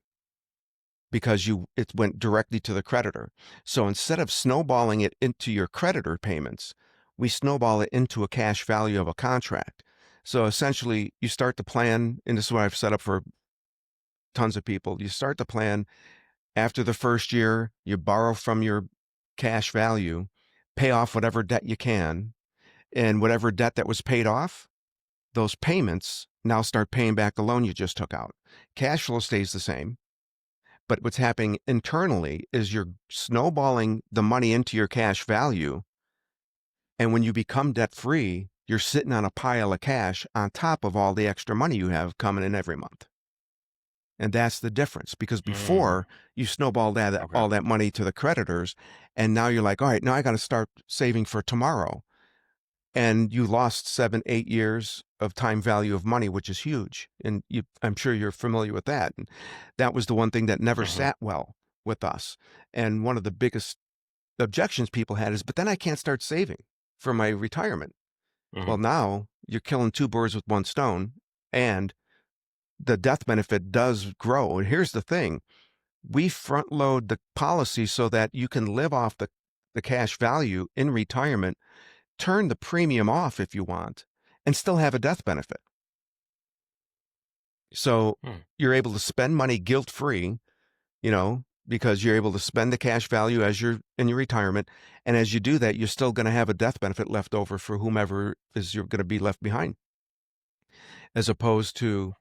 because it went directly to the creditor. So instead of snowballing it into your creditor payments, we snowball it into a cash value of a contract. So essentially, you start to plan, and this is what I've set up for tons of people. You start to plan after the first year, you borrow from your cash value, pay off whatever debt you can, and whatever debt that was paid off, those payments now start paying back the loan you just took out. Cash flow stays the same. But what's happening internally is you're snowballing the money into your cash value. And when you become debt free, you're sitting on a pile of cash on top of all the extra money you have coming in every month. And that's the difference, because before you snowball Okay. all that money to the creditors, and now you're like, all right, now I got to start saving for tomorrow. And you lost 7, 8 years of time value of money, which is huge. And I'm sure you're familiar with that. And that was the one thing that never sat well with us. And one of the biggest objections people had is, but then I can't start saving for my retirement. Well, now you're killing two birds with one stone, and the death benefit does grow. And here's the thing. We front load the policy so that you can live off the cash value in retirement, turn the premium off if you want, and still have a death benefit. So you're able to spend money guilt-free, because you're able to spend the cash value as you're in your retirement. And as you do that, you're still going to have a death benefit left over for whomever you're going to be left behind, as opposed to,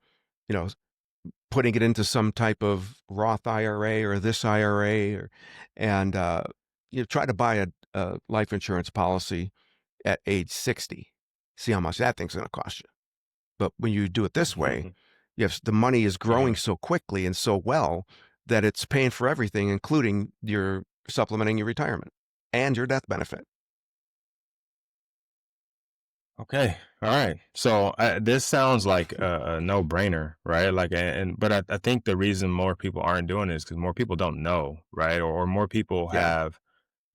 putting it into some type of Roth IRA or this IRA, and you try to buy a life insurance policy at age 60. See how much that thing's going to cost you. But when you do it this way, the money is growing so quickly and so well that it's paying for everything, including your supplementing your retirement and your death benefit. Okay. All right. So this sounds like a no-brainer, right? Like, but I think the reason more people aren't doing it is because more people don't know, right? Or more people Yeah. have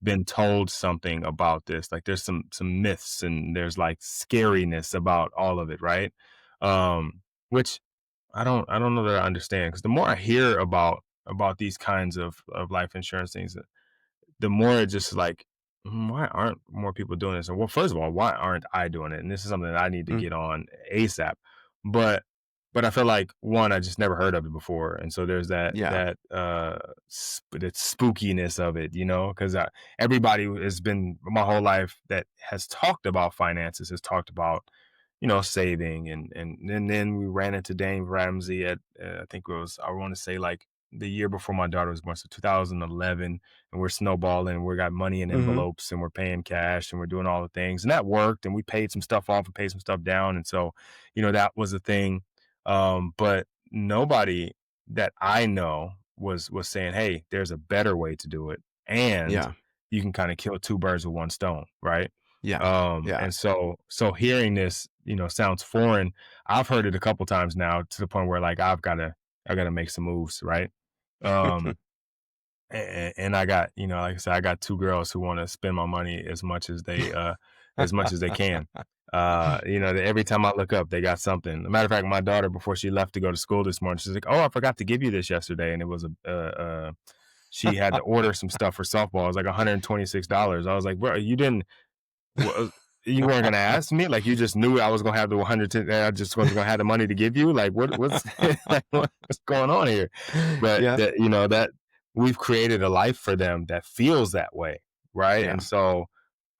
been told something about this. Like, there's some myths, and there's like scariness about all of it, right? Which I don't know that I understand, because the more I hear about these kinds of life insurance things, the more it just like, why aren't more people doing this? And well, first of all, why aren't I doing it? And this is something that I need to get on ASAP. But I feel like, one, I just never heard of it before, and so there's that Yeah. that spookiness of it, because everybody has been, my whole life, that has talked about finances has talked about, saving, and then we ran into Dave Ramsey at I think it was, I want to say, like the year before my daughter was born, so 2011, and we're snowballing, we got money in envelopes, and we're paying cash, and we're doing all the things, and that worked, and we paid some stuff off and paid some stuff down, and so that was a thing. But nobody that I know was saying, hey, there's a better way to do it, and Yeah. you can kind of kill two birds with one stone, right? Yeah. Yeah. And so hearing this, sounds foreign. I've heard it a couple times now to the point where like I gotta make some moves, right? Um, and I got, like I said, I got two girls who want to spend my money as much as they can. Every time I look up, they got something. Matter of fact, my daughter, before she left to go to school this morning, she's like, "Oh, I forgot to give you this yesterday," and it was she had to order some stuff for softball. It was like $126. I was like, "Bro, you didn't, you weren't gonna ask me? Like you just knew I was gonna have the 110. I just wasn't gonna have the money to give you. Like what's like, what's going on here?" But Yeah. that we've created a life for them that feels that way, right? Yeah. And so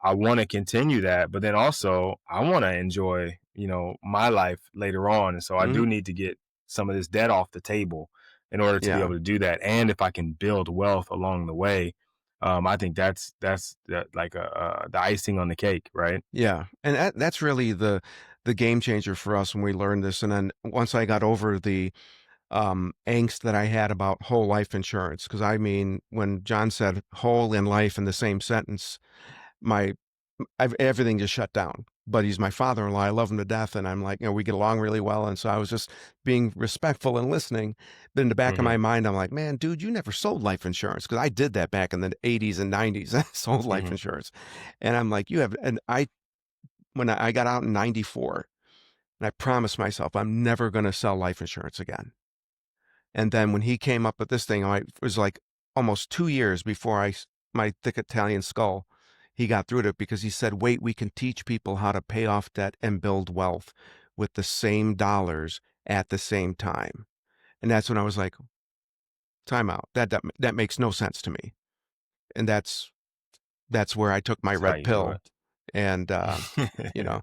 I want to continue that, but then also I want to enjoy, my life later on. And so I Mhm. do need to get some of this debt off the table in order to be Yeah. able to do that. And if I can build wealth along the way, I think that's like the icing on the cake, right? Yeah. And that's really the game changer for us when we learned this. And then once I got over the angst that I had about whole life insurance, because I mean, when John said whole and life in the same sentence, my everything just shut down. But he's my father-in-law. I love him to death, and I'm like, we get along really well. And so I was just being respectful and listening. But in the back of Hmm. my mind, I'm like, man, dude, you never sold life insurance, because I did that back in the 80s and 90s. I sold life Hmm. insurance, and I'm like, you have. And when I got out in '94, and I promised myself I'm never going to sell life insurance again. And then when he came up with this thing, it was like almost 2 years before my thick Italian skull, he got through to it, because he said, wait, we can teach people how to pay off debt and build wealth with the same dollars at the same time. And that's when I was like, time out. That makes no sense to me. And that's where I took my That's how red you do pill. And, you it. know,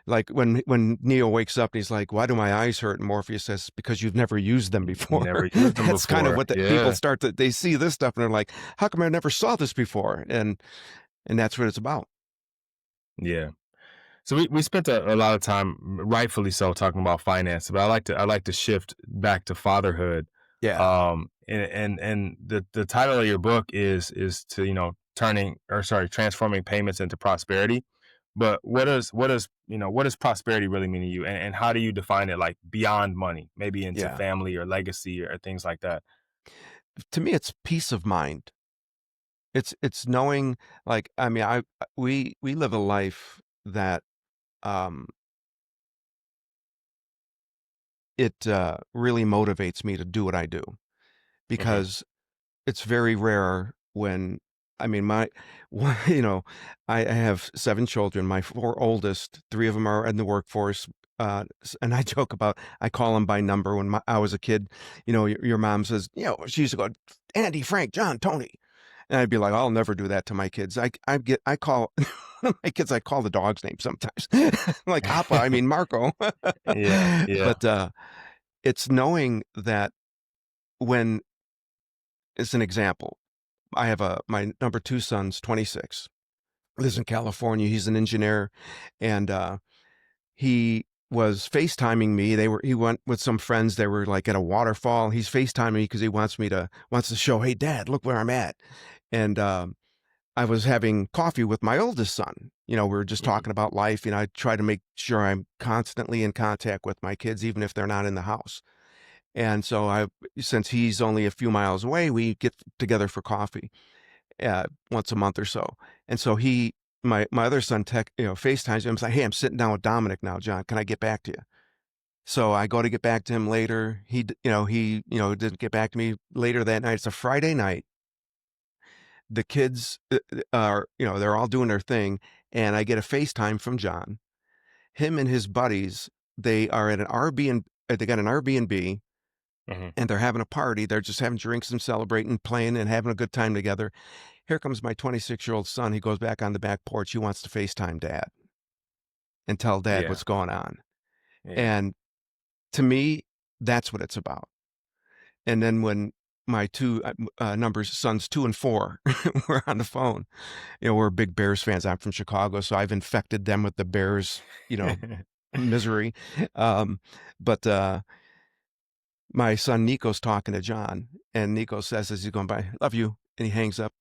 like when Neo wakes up and he's like, "Why do my eyes hurt?" And Morpheus says, "Because you've never used them You before." never used them That's kind of before. what people Yeah. start to they see this stuff and they're like, "How come I never saw this before?" And that's what it's about. Yeah. So we spent a lot of time, rightfully so, talking about finance, but I like to shift back to fatherhood. Yeah, And the title of your book is to transforming payments into prosperity. But what does prosperity really mean to you, and how do you define it, like beyond money, maybe into yeah. family or legacy or things like that? To me, it's peace of mind. It's knowing, like, I mean, we live a life that um it really motivates me to do what I do, Hmm. because it's very rare when, I mean, I have 7 children. My 4 oldest, 3 of them are in the workforce. And I joke about, I call them by number. When I was a kid, your mom says, she used to go, Andy, Frank, John, Tony. And I'd be like, I'll never do that to my kids. I call my kids, I call the dog's name sometimes. Like Appa, I mean, Marco. Yeah, yeah. But it's knowing that, when, as an example, I have my number two son's 26, lives in California. He's an engineer, and he was FaceTiming me. He went with some friends. They were like at a waterfall. He's FaceTiming me because he wants to show, hey, Dad, look where I'm at. And I was having coffee with my oldest son. We were just Hmm. talking about life. I try to make sure I'm constantly in contact with my kids, even if they're not in the house. And so since he's only a few miles away, we get together for coffee once a month or so. And so my other son, FaceTimes him and says, hey, I'm sitting down with Dominic now, John. Can I get back to you? So I go to get back to him later. He didn't get back to me later that night. It's a Friday night. The kids are, they're all doing their thing. And I get a FaceTime from John. Him and his buddies, they are at an Airbnb. They got an Airbnb, Hmm. and they're having a party. They're just having drinks and celebrating, playing, and having a good time together. Here comes my 26-year-old son. He goes back on the back porch. He wants to FaceTime Dad and tell Dad Yeah, what's going on. yeah. And to me, that's what it's about. And then when my two sons 2 and 4, were on the phone, we're big Bears fans. I'm from Chicago, so I've infected them with the Bears, misery. Um, but my son Nico's talking to John, and Nico says as he's going by, "Love you," and he hangs up.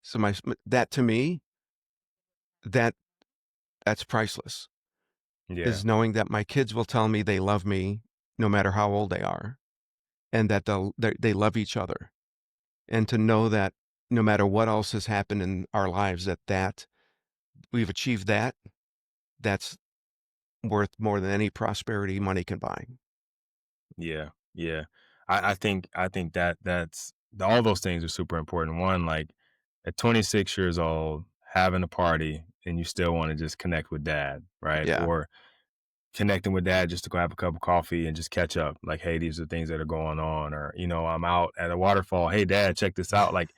So that to me, that that's priceless, Yeah. is knowing that my kids will tell me they love me no matter how old they are, and that they love each other. And to know that no matter what else has happened in our lives, that we've achieved that, that's worth more than any prosperity money can buy. Yeah. Yeah. I think that's all those things are super important. One, like at 26 years old, having a party and you still want to just connect with dad, right? Yeah. Or connecting with dad just to go have a cup of coffee and just catch up. Like, hey, these are things that are going on. Or, I'm out at a waterfall. Hey, dad, check this out. Like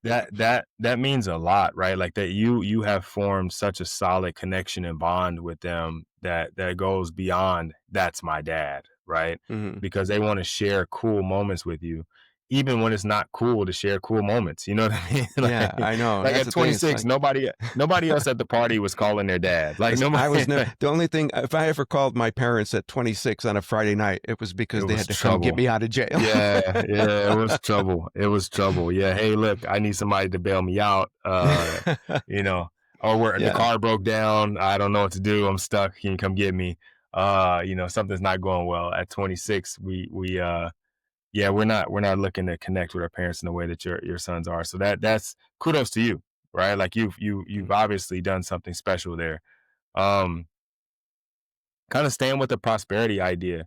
that means a lot, right? Like that you have formed such a solid connection and bond with them that goes beyond that's my dad, right? Hmm. Because they want to share cool moments with you, even when it's not cool to share cool moments. You know what I mean? Yeah, like, I know. like That's at the thing. It's 26, like, nobody else at the party was calling their dad. Like I was nobody. never the only thing. If I ever called my parents at 26 on a Friday night, it was It because they was had to come get trouble. me out of jail. Yeah, yeah, it was trouble. It was trouble. Yeah, hey, look, I need somebody to bail me out. You know, or where the Yeah. car broke down. I don't know what to do. I'm stuck. Can you come get me? Something's not going well. At 26, yeah, we're not looking to connect with our parents in the way that your sons are. So that's kudos to you, right? Like you've obviously done something special there. Um, Kind of staying with the prosperity idea.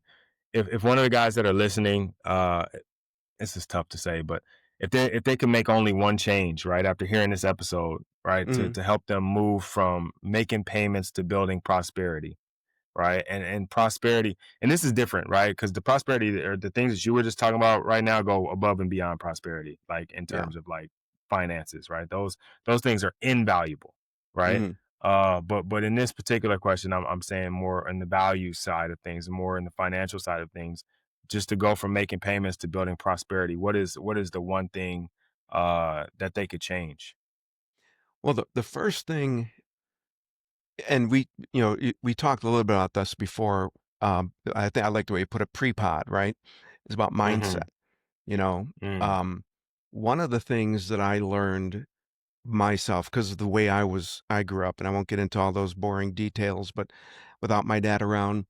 If one of the guys that are listening, this is tough to say, but if they can make only one change, right, after hearing this episode, right, to Mhm. to help them move from making payments to building prosperity, right? And prosperity, and this is different, right? Because the prosperity or the things that you were just talking about right now go above and beyond prosperity, like in Yeah. terms of like finances, right? Those things are invaluable, right? Mhm. But in this particular question, I'm saying more in the value side of things, more in the financial side of things, just to go from making payments to building prosperity. What is the one thing that they could change? Well, the first thing, and we talked a little bit about this before. I think I like the way you put it, pre-pod, right? It's about Mm-hmm. mindset. You know, Mm, um, one of the things that I learned myself because of the way I grew up, and I won't get into all those boring details, but without my dad around,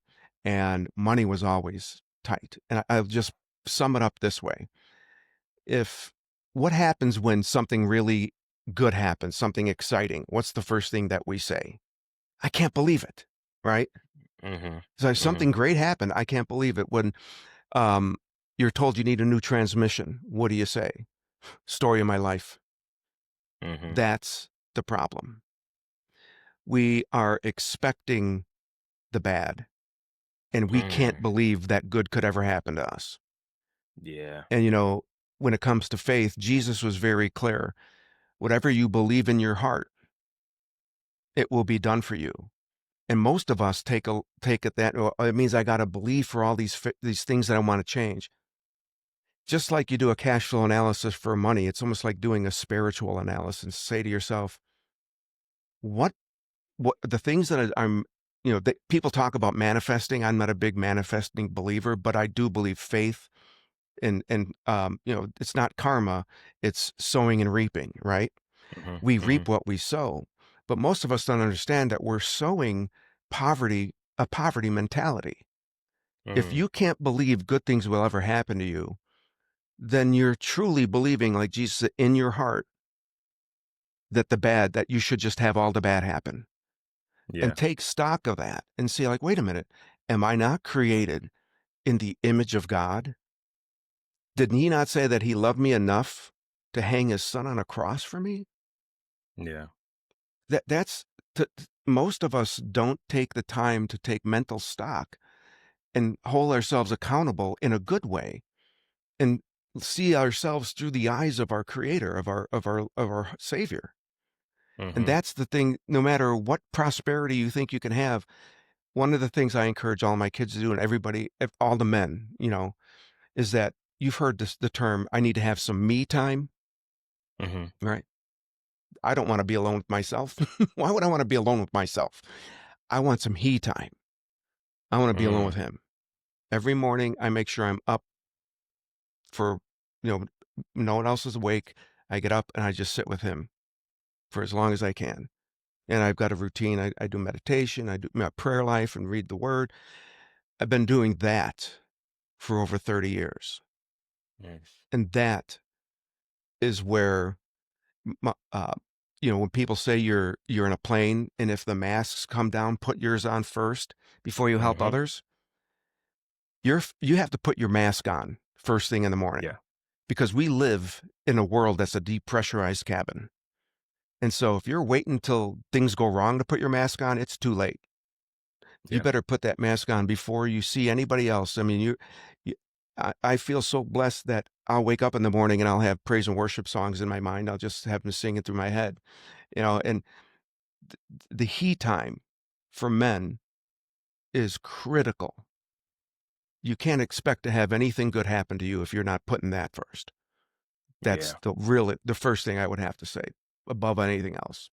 and money was always tight. And I'll just sum it up this way: if what happens when something really good happens, something exciting? What's the first thing that we say? I can't believe it, right? mm-hmm. So Mm-hmm. something great happened. I can't believe it. When um, you're told you need a new transmission, what do you say? Story of my life. Mm-hmm. That's the problem. We are expecting the bad, and we can't Mm, believe that good could ever happen to us. yeah. And, when it comes to faith, Jesus was very clear. Whatever you believe in your heart, it will be done for you. And most of us take it that, "Oh, it means I got to believe for all these things that I want to change." Just like you do a cash flow analysis for money, it's almost like doing a spiritual analysis. Say to yourself, what the things that I'm, people talk about manifesting. I'm not a big manifesting believer, but I do believe faith and it's not karma, it's sowing and reaping, right? Mm-hmm. We Mm-hmm. reap what we sow. But most of us don't understand that we're sowing a poverty mentality. If Mm, you can't believe good things will ever happen to you, then you're truly believing, like Jesus said, in your heart, that you should just have all the bad happen. And yeah. take stock of that and see, like, wait a minute, am I not created in the image of God? Did he not say that he loved me enough to hang his son on a cross for me? Yeah. That's most of us don't take the time to take mental stock and hold ourselves accountable in a good way and see ourselves through the eyes of our creator, of our savior. And Mm-hmm. that's the thing, no matter what prosperity you think you can have, one of the things I encourage all my kids to do, and everybody, all the men, is that you've heard the term, I need to have some me time, Mm-hmm. right? I don't want to be alone with myself. Why would I want to be alone with myself? I want some he time. I want to be alone with Mm, him. Every morning, I make sure I'm up for, you know, no one else is awake. I get up and I just sit with him for as long as I can. and I've got a routine. I do meditation, I do my prayer life and read the word. I've been doing that for over 30 years. Yes. And that is where, my, when people say you're in a plane and if the masks come down, put yours on first before you help Mm-hmm. others. You have to put your mask on first thing in the morning Yeah. because we live in a world that's a depressurized cabin. And so if you're waiting until things go wrong to put your mask on, it's too late. You Yeah. better put that mask on before you see anybody else. I mean, you I feel so blessed that I'll wake up in the morning and I'll have praise and worship songs in my mind. I'll just have them singing through my head, and the he time for men is critical. You can't expect to have anything good happen to you if you're not putting that first. That's Yeah. the first thing I would have to say above anything else.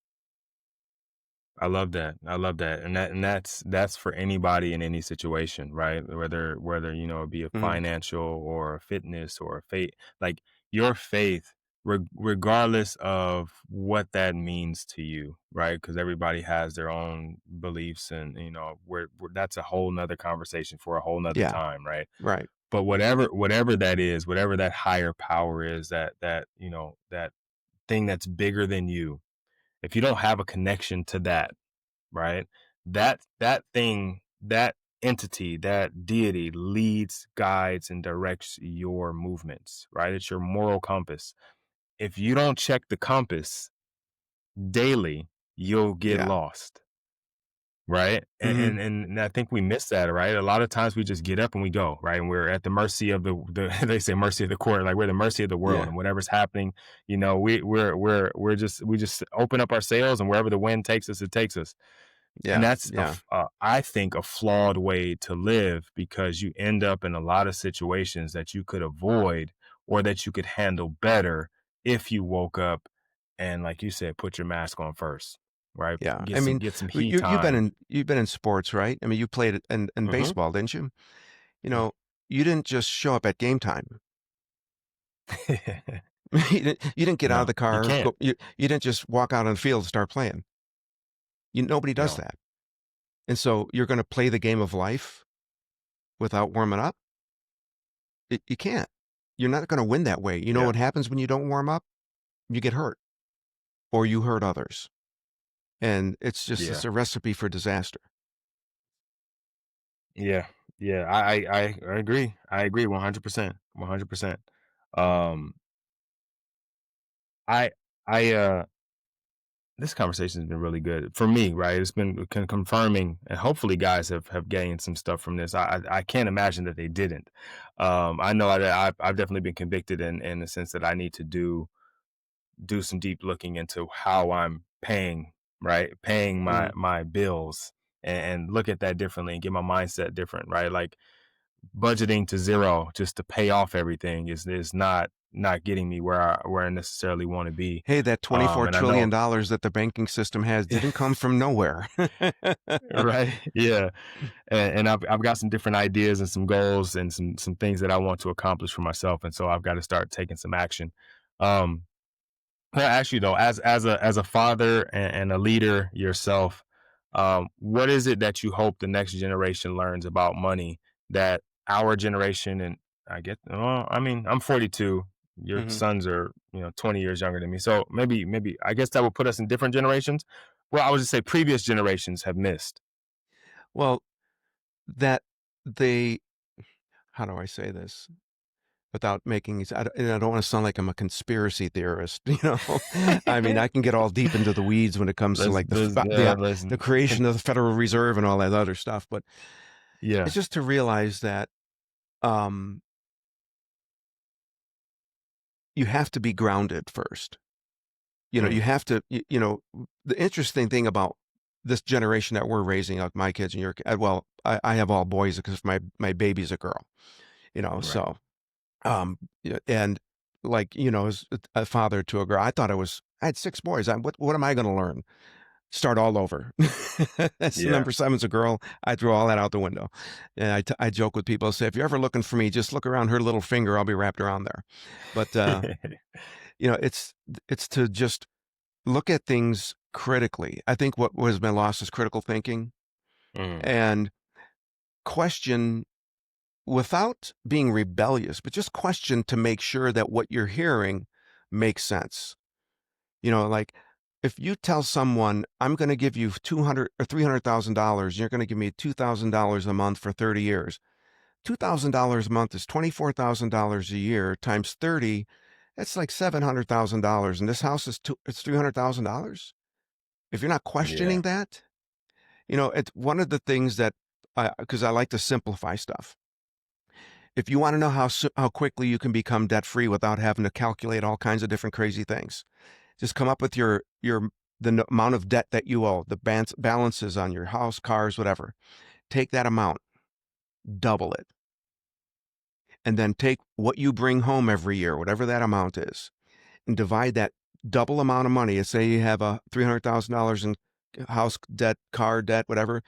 I love that. I love that. And that's for anybody in any situation, right? Whether it be a Mhm. financial or a fitness or a faith, like your faith, regardless of what that means to you, right? Because everybody has their own beliefs, and that's a whole nother conversation for a whole nother Yeah, time, right? right. But whatever that is, whatever that higher power is, that thing that's bigger than you, if you don't have a connection to that, right? That thing, that entity, that deity leads, guides, and directs your movements, right? It's your moral compass. If you don't check the compass daily, you'll get Yeah. lost. Right. And, Mhm. and and I think we miss that, right? A lot of times we just get up and we go, right? And we're at the mercy of the they say mercy of the court, like we're the mercy of the world, Yeah. and whatever's happening, we just open up our sails, and wherever the wind takes us, it takes us. And Yeah. that's Yeah. I think a flawed way to live, because you end up in a lot of situations that you could avoid or that you could handle better if you woke up and, like you said, put your mask on first, right? Yeah. Get I some mean, get some heat you've been time. in sports, right? I mean, you played it in Hmm. baseball, didn't you? You Yeah. know, you didn't just show up at game time. You didn't get out of No, the you car, can't. you didn't just walk out on the field and start playing. Nobody does No. that. And so you're going to play the game of life without warming up? You can't. You're not going to win that way. You know Yeah. what happens when you don't warm up? You get hurt or you hurt others. And it's Yeah. a recipe for disaster. Yeah. Yeah. I agree. I agree 100%. 100%. Um I I this conversation has been really good for me, right? It's been confirming, and hopefully, guys have gained some stuff from this. I can't imagine that they didn't. I know that I've definitely been convicted in the sense that I need to do some deep looking into how I'm paying, right? Paying my Mhm. my bills, and look at that differently and get my mindset different, right? Like budgeting to zero just to pay off everything is not getting me where I necessarily want to be. Hey, that $24 And I know. trillion dollars that the banking system has didn't come from nowhere. Right. Yeah. And I've got some different ideas and some goals and some things that I want to accomplish for myself. And so I've got to start taking some action. Um, can I ask you though, as a father and a leader yourself, what is it that you hope the next generation learns about money that our generation, and I mean, I'm 42. Your Mhm. sons are 20 years younger than me, so maybe I guess that would put us in different generations. Well, I would just say previous generations have missed. Well, that they how do I say this without making I don't wanna sound like I'm a conspiracy theorist, you know? I mean, I can get all deep into the weeds when it comes to, like, the Listen. creation of the Federal Reserve and all that other stuff, but it's Yeah. just to realize that, um, you have to be grounded first. Mm, You have to the interesting thing about this generation that we're raising, like my kids and well, I have all boys because my baby's a girl, right. so yeah, and like, as a father to a girl, I had 6 boys. What am I gonna learn? Start all over. That's the Yeah. number 7's a girl. I throw all that out the window. And I joke with people, say, if you're ever looking for me, just look around her little finger. I'll be wrapped around there. But it's to just look at things critically. I think what has been lost is critical thinking Mm, and question without being rebellious, but just question to make sure that what you're hearing makes sense. Like if you tell someone, I'm going to give you 200 or $300,000, you're going to give me $2,000 a month for 30 years. $2,000 a month is $24,000 a year times 30. That's like $700,000. And this house is it's $300,000. If you're not yeah. questioning that, it's one of the things that, because I like to simplify stuff. If you want to know how quickly you can become debt free without having to calculate all kinds of different crazy things, just come up with the amount of debt that you owe, the balances on your house, cars, whatever. Take that amount, double it, and then take what you bring home every year, whatever that amount is, and divide that double amount of money. Say you have a $300,000 in house debt, car debt, whatever.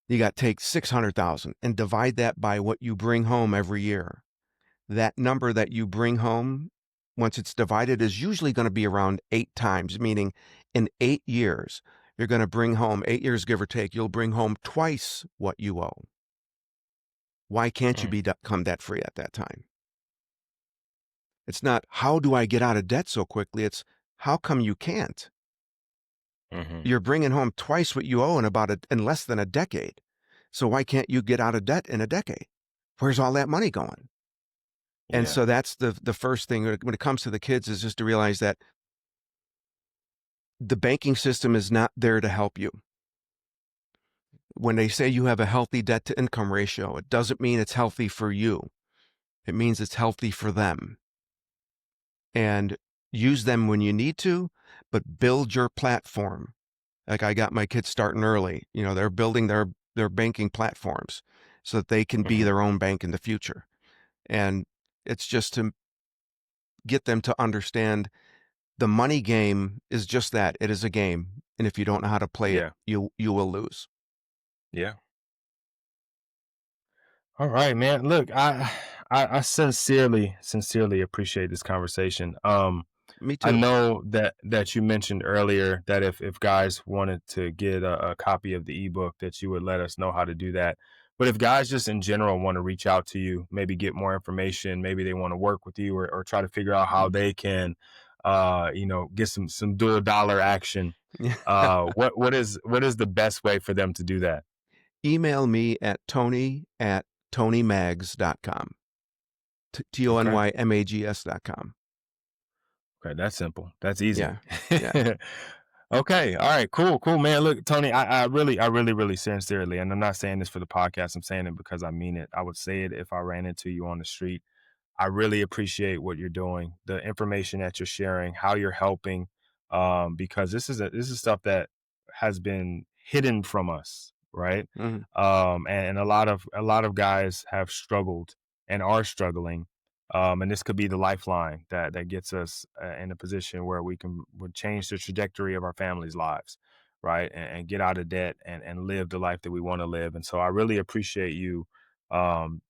You got to take 600,000 and divide that by what you bring home every year. That number that you bring home, once it's divided, is usually going to be around 8 times, meaning in 8 years, you're going to bring home, 8 years, give or take, you'll bring home twice what you owe. Why can't you Mm, become debt free at that time? It's not, how do I get out of debt so quickly? It's, how come you can't? mhm. You're bringing home twice what you owe in less than a decade. So why can't you get out of debt in a decade? Where's all that money going? And Yeah. so that's the first thing when it comes to the kids, is just to realize that the banking system is not there to help you. When they say you have a healthy debt to income ratio, it doesn't mean it's healthy for you. It means it's healthy for them. And use them when you need to, but build your platform. Like I got my kids starting early. They're building their banking platforms so that they can be Mhm. their own bank in the future. And it's just to get them to understand the money game is just that. It is a game. And if you don't know how to play it, Yeah. you will lose. Yeah. All right, man. Look, I sincerely appreciate this conversation. Me I too. know that you mentioned earlier that if guys wanted to get a copy of the ebook, that you would let us know how to do that. But if guys just in general want to reach out to you, maybe get more information, maybe they want to work with you, or try to figure out how they can, get some dual dollar action. What is the best way for them to do that? Email me at tony@tonymags.com. Okay. TonyMags.com. Okay, that's simple. That's easy. Yeah. Yeah. Okay. All right. Cool, man. Look, Tony, I really, sincerely, and I'm not saying this for the podcast. I'm saying it because I mean it. I would say it if I ran into you on the street. I really appreciate what you're doing, the information that you're sharing, how you're helping, because this is stuff that has been hidden from us, right? Mhm. And a lot of guys have struggled and are struggling, and this could be the lifeline that gets us in a position where we can would change the trajectory of our families' lives, right? And get out of debt and live the life that we want to live. And so I really appreciate you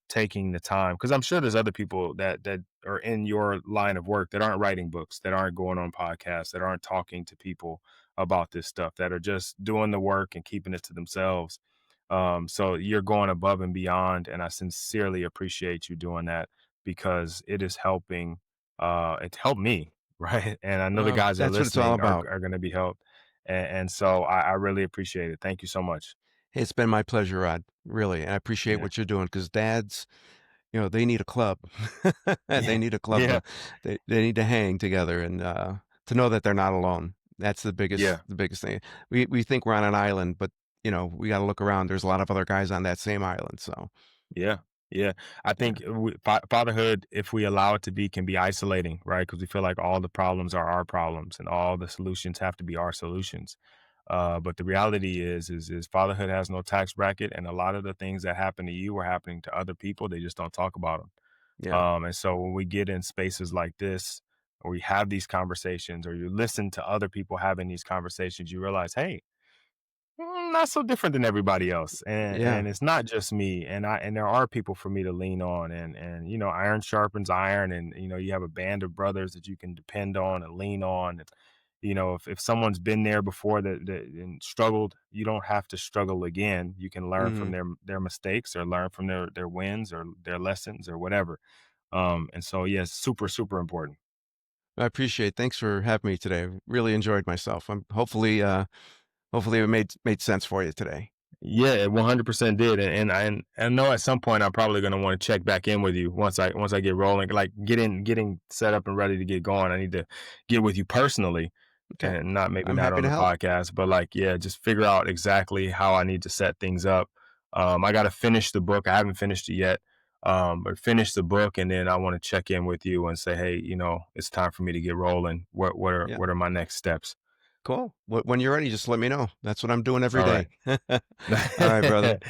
taking the time, because I'm sure there's other people that are in your line of work that aren't writing books, that aren't going on podcasts, that aren't talking to people about this stuff, that are just doing the work and keeping it to themselves. So you're going above and beyond, and I sincerely appreciate you doing that, because it is helping. It helped me, right? And I know the Well, guys that are that's what it's all listening are about. are going to be helped, and so I really appreciate it. Thank you so much. Hey, it's been my pleasure, Rod. Really. And I appreciate Yeah, what you're doing because dads, they need a club. They yeah, need a club yeah, to they need to hang together and to know that they're not alone. That's the biggest yeah. the biggest thing. We think we're on an island, but we got to look around. There's a lot of other guys on that same island. So Yeah, yeah. I yeah, think fatherhood, if we allow it to be, can be isolating, right? Because we feel like all the problems are our problems and all the solutions have to be our solutions. But the reality is fatherhood has no tax bracket, and a lot of the things that happen to you are happening to other people. They just don't talk about them. yeah, And so when we get in spaces like this, or we have these conversations, or you listen to other people having these conversations, you realize, hey, not so different than everybody else, and yeah, it's not just me, and there are people for me to lean on, and iron sharpens iron, and you have a band of brothers that you can depend on and lean on, and if someone's been there before and struggled, you don't have to struggle again. You can learn from Mhm. their mistakes, or learn from their wins, or their lessons, or whatever. And so, yes, super, super important. I appreciate it. Thanks for having me today. I really enjoyed myself. Hopefully it made sense for you today. Yeah, it 100% did, and I know at some point I'm probably going to want to check back in with you once I get rolling, like getting set up and ready to get going. I need to get with you personally, Okay. and maybe I'm not happy on to the help. podcast, but like, yeah, just figure out exactly how I need to set things up. I got to finish the book. I haven't finished it yet, but finish the book, and then I want to check in with you and say, hey, it's time for me to get rolling. Yeah. What are my next steps? Cool. When you're ready, just let me know. That's what I'm doing every All right. day. All right, brother.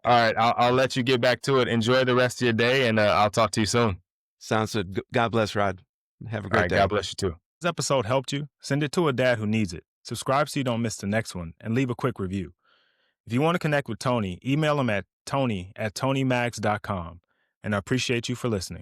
All right, I'll let you get back to it. Enjoy the rest of your day, and I'll talk to you soon. Sounds good. God bless, Rod. Have a All great right, God day. bless you too. This episode helped you? Send it to a dad who needs it. Subscribe so you don't miss the next one, and leave a quick review. If you want to connect with Tony, email him at tony@tonymags.com. And I appreciate you for listening.